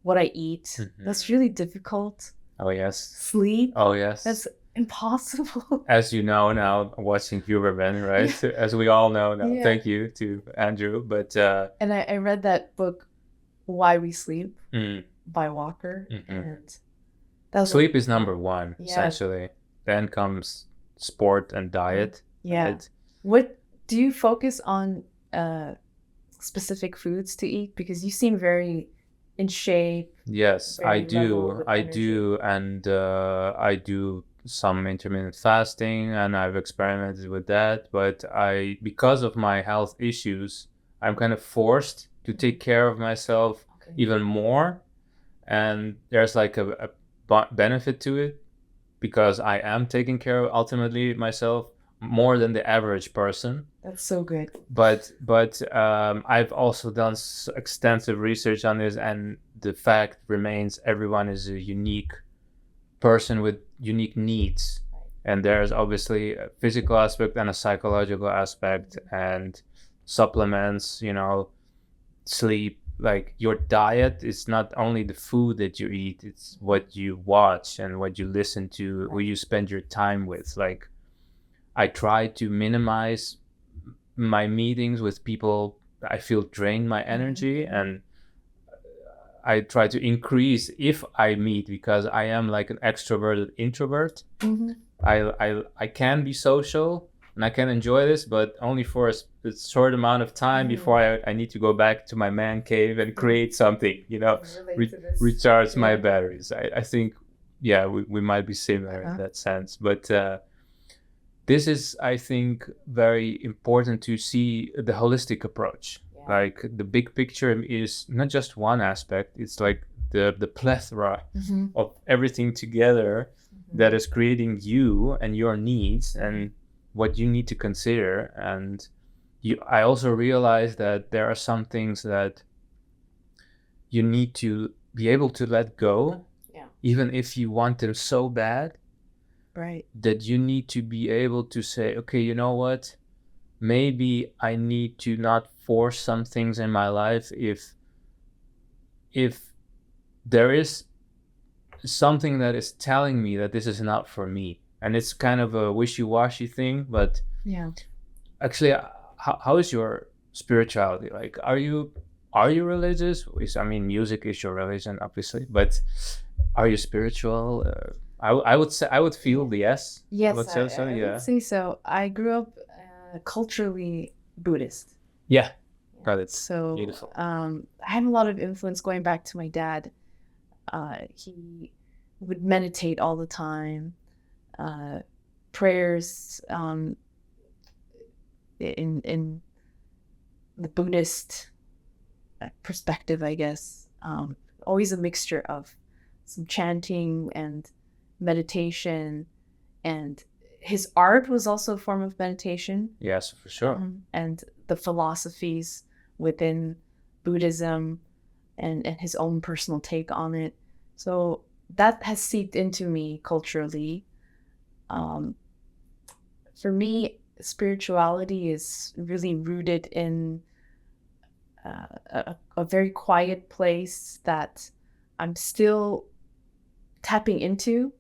what I eat. That's really difficult. Oh, yes. Sleep. Oh, yes. That's impossible. As you know now, watching Huberman, right? As we all know now. Yeah. Thank you to Andrew. But and I read that book, Why We Sleep, by Walker. And that was sleep is number one, essentially. Then comes sport and diet. Yeah. Right? What do you focus on? Specific foods to eat, because you seem very in shape. Yes, I do. And I do some intermittent fasting, and I've experimented with that. But because of my health issues, I'm kind of forced to take care of myself even more. And there's like a benefit to it, because I am taking care of ultimately myself more than the average person. That's so good. But I've also done extensive research on this, and the fact remains everyone is a unique person with unique needs. And there's obviously a physical aspect and a psychological aspect, and supplements, sleep. Like, your diet is not only the food that you eat, it's what you watch and what you listen to, who you spend your time with. Like, I try to minimize my meetings with people I feel drain my energy, and I try to increase if I meet, because I am like an extroverted introvert. I can be social and I can enjoy this, but only for a short amount of time before I need to go back to my man cave and create something, recharge my batteries. I think, we might be similar in that sense. But this is, I think, very important to see the holistic approach. Like, the big picture is not just one aspect. It's like the plethora of everything together that is creating you and your needs and what you need to consider. And I also realize that there are some things that you need to be able to let go, even if you want them so bad. Right. That you need to be able to say, okay, you know what? Maybe I need to not force some things in my life if there is something that is telling me that this is not for me. And it's kind of a wishy-washy thing, but actually, how is your spirituality? Like, are you religious? Music is your religion, obviously, but are you spiritual? I would feel yes. Yes, I would say so. I would say so. I grew up culturally Buddhist. Yeah, got it. So beautiful. I had a lot of influence going back to my dad. He would meditate all the time. Prayers in the Buddhist perspective, I guess. Always a mixture of some chanting and meditation, and his art was also a form of meditation. Yes, for sure. And the philosophies within Buddhism and his own personal take on it. So that has seeped into me culturally. For me, spirituality is really rooted in a very quiet place that I'm still tapping into.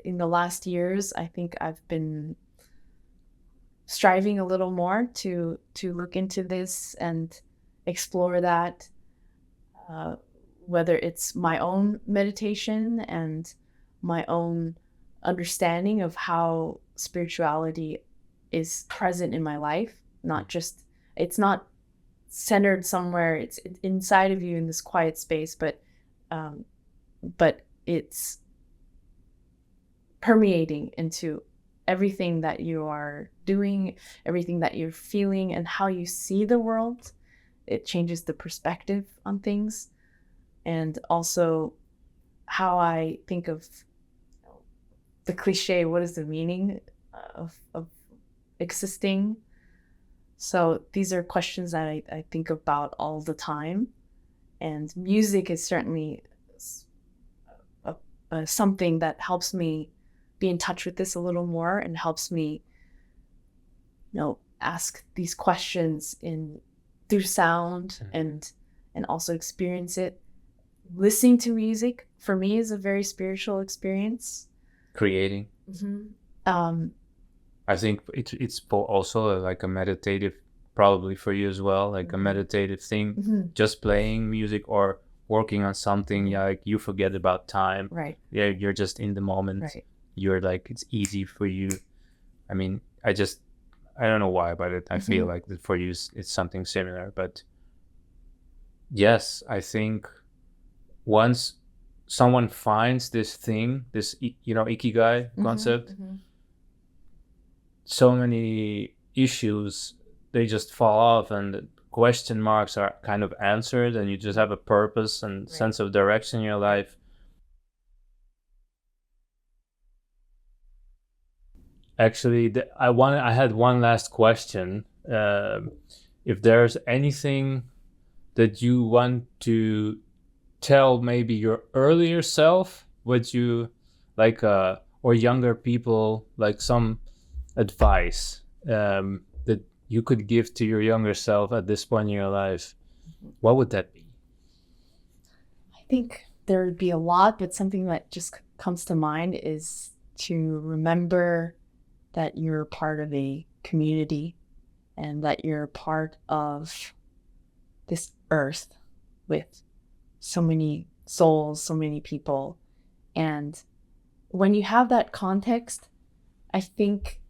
In the last years, I think I've been striving a little more to look into this and explore that. whether it's my own meditation and my own understanding of how spirituality is present in my life, not just, it's not centered somewhere, it's inside of you in this quiet space, but it's permeating into everything that you are doing, everything that you're feeling, and how you see the world. It changes the perspective on things, and also how I think of the cliche, what is the meaning of existing? So these are questions that I think about all the time, and music is certainly something that helps me be in touch with this a little more, and helps me, ask these questions through sound, and also experience it. Listening to music for me is a very spiritual experience. Creating. I think it's also like a meditative, probably for you as well, like a meditative thing. Just playing music or working on something, like you forget about time. Right. Yeah, you're just in the moment. Right. You're like, it's easy for you. I mean, I don't know why, but I feel like that for you it's something similar. But yes, I think once someone finds this thing, this ikigai concept, so many issues, they just fall off, and the question marks are kind of answered, and you just have a purpose and sense of direction in your life. Actually, I had one last question. If there's anything that you want to tell maybe your earlier self, would you like or younger people, like some advice that you could give to your younger self at this point in your life, what would that be? I think there would be a lot, but something that just comes to mind is to remember that you're part of a community, and that you're part of this earth with so many souls, so many people. And when you have that context, I think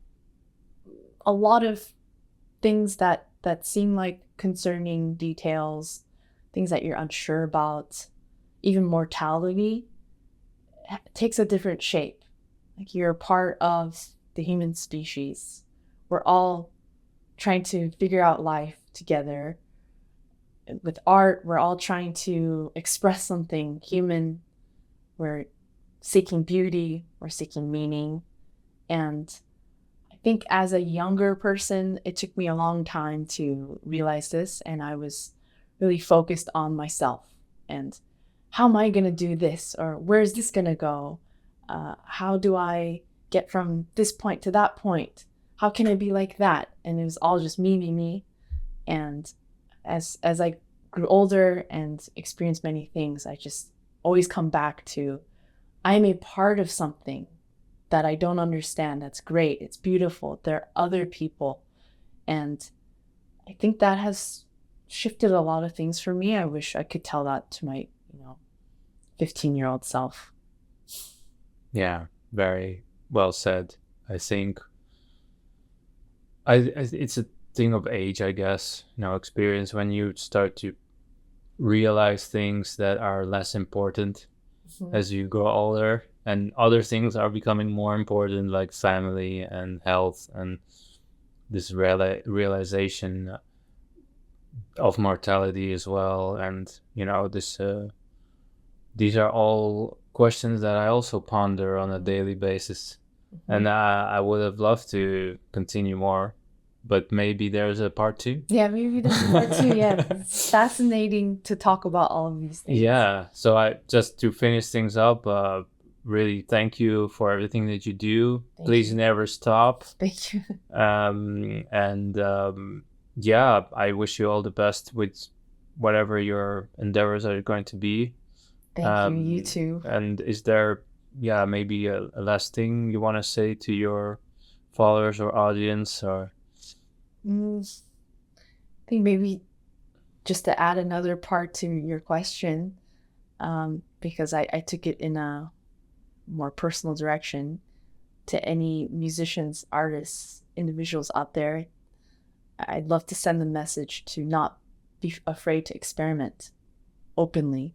a lot of things that seem like concerning details, things that you're unsure about, even mortality, takes a different shape. Like, you're part of the human species. We're all trying to figure out life together. With art, we're all trying to express something human. We're seeking beauty, we're seeking meaning. And I think as a younger person, it took me a long time to realize this, and I was really focused on myself and how am I going to do this, or where's this going to go? How do I get from this point to that point? How can I be like that? And it was all just me. And as I grew older and experienced many things, I just always come back to, I'm a part of something that I don't understand. That's great. It's beautiful. There are other people. And I think that has shifted a lot of things for me. I wish I could tell that to my, 15-year-old self. Yeah, very well said. I think it's a thing of age, I guess, experience, when you start to realize things that are less important as you grow older, and other things are becoming more important, like family and health, and this realization of mortality as well. And these are all questions that I also ponder on a daily basis. And I would have loved to continue more, but maybe there's a part 2. Yeah, maybe there's a part 2. Yeah, it's fascinating to talk about all of these things. Yeah, so I just to finish things up, really thank you for everything that you do. Please never stop. Thank you. Yeah, I wish you all the best with whatever your endeavors are going to be. Thank you. You too. And is there, maybe a last thing you want to say to your followers or audience, or? I think maybe just to add another part to your question, because I took it in a more personal direction. To any musicians, artists, individuals out there, I'd love to send the message to not be afraid to experiment openly.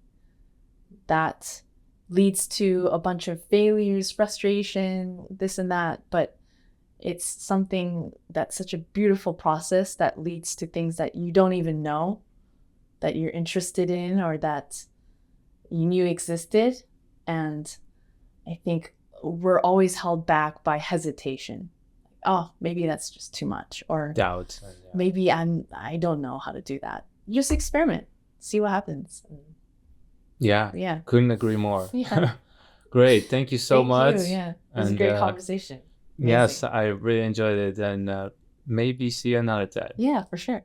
That leads to a bunch of failures, frustration, this and that, but it's something that's such a beautiful process that leads to things that you don't even know that you're interested in or that you knew existed. And I think we're always held back by hesitation. Oh, maybe that's just too much, or Doubt. maybe I don't know how to do that. Just experiment, see what happens. Yeah. Couldn't agree more. Yeah. Great. Thank you so much. You. Yeah. It was a great conversation. Amazing. Yes, I really enjoyed it, and maybe see you another time. Yeah, for sure.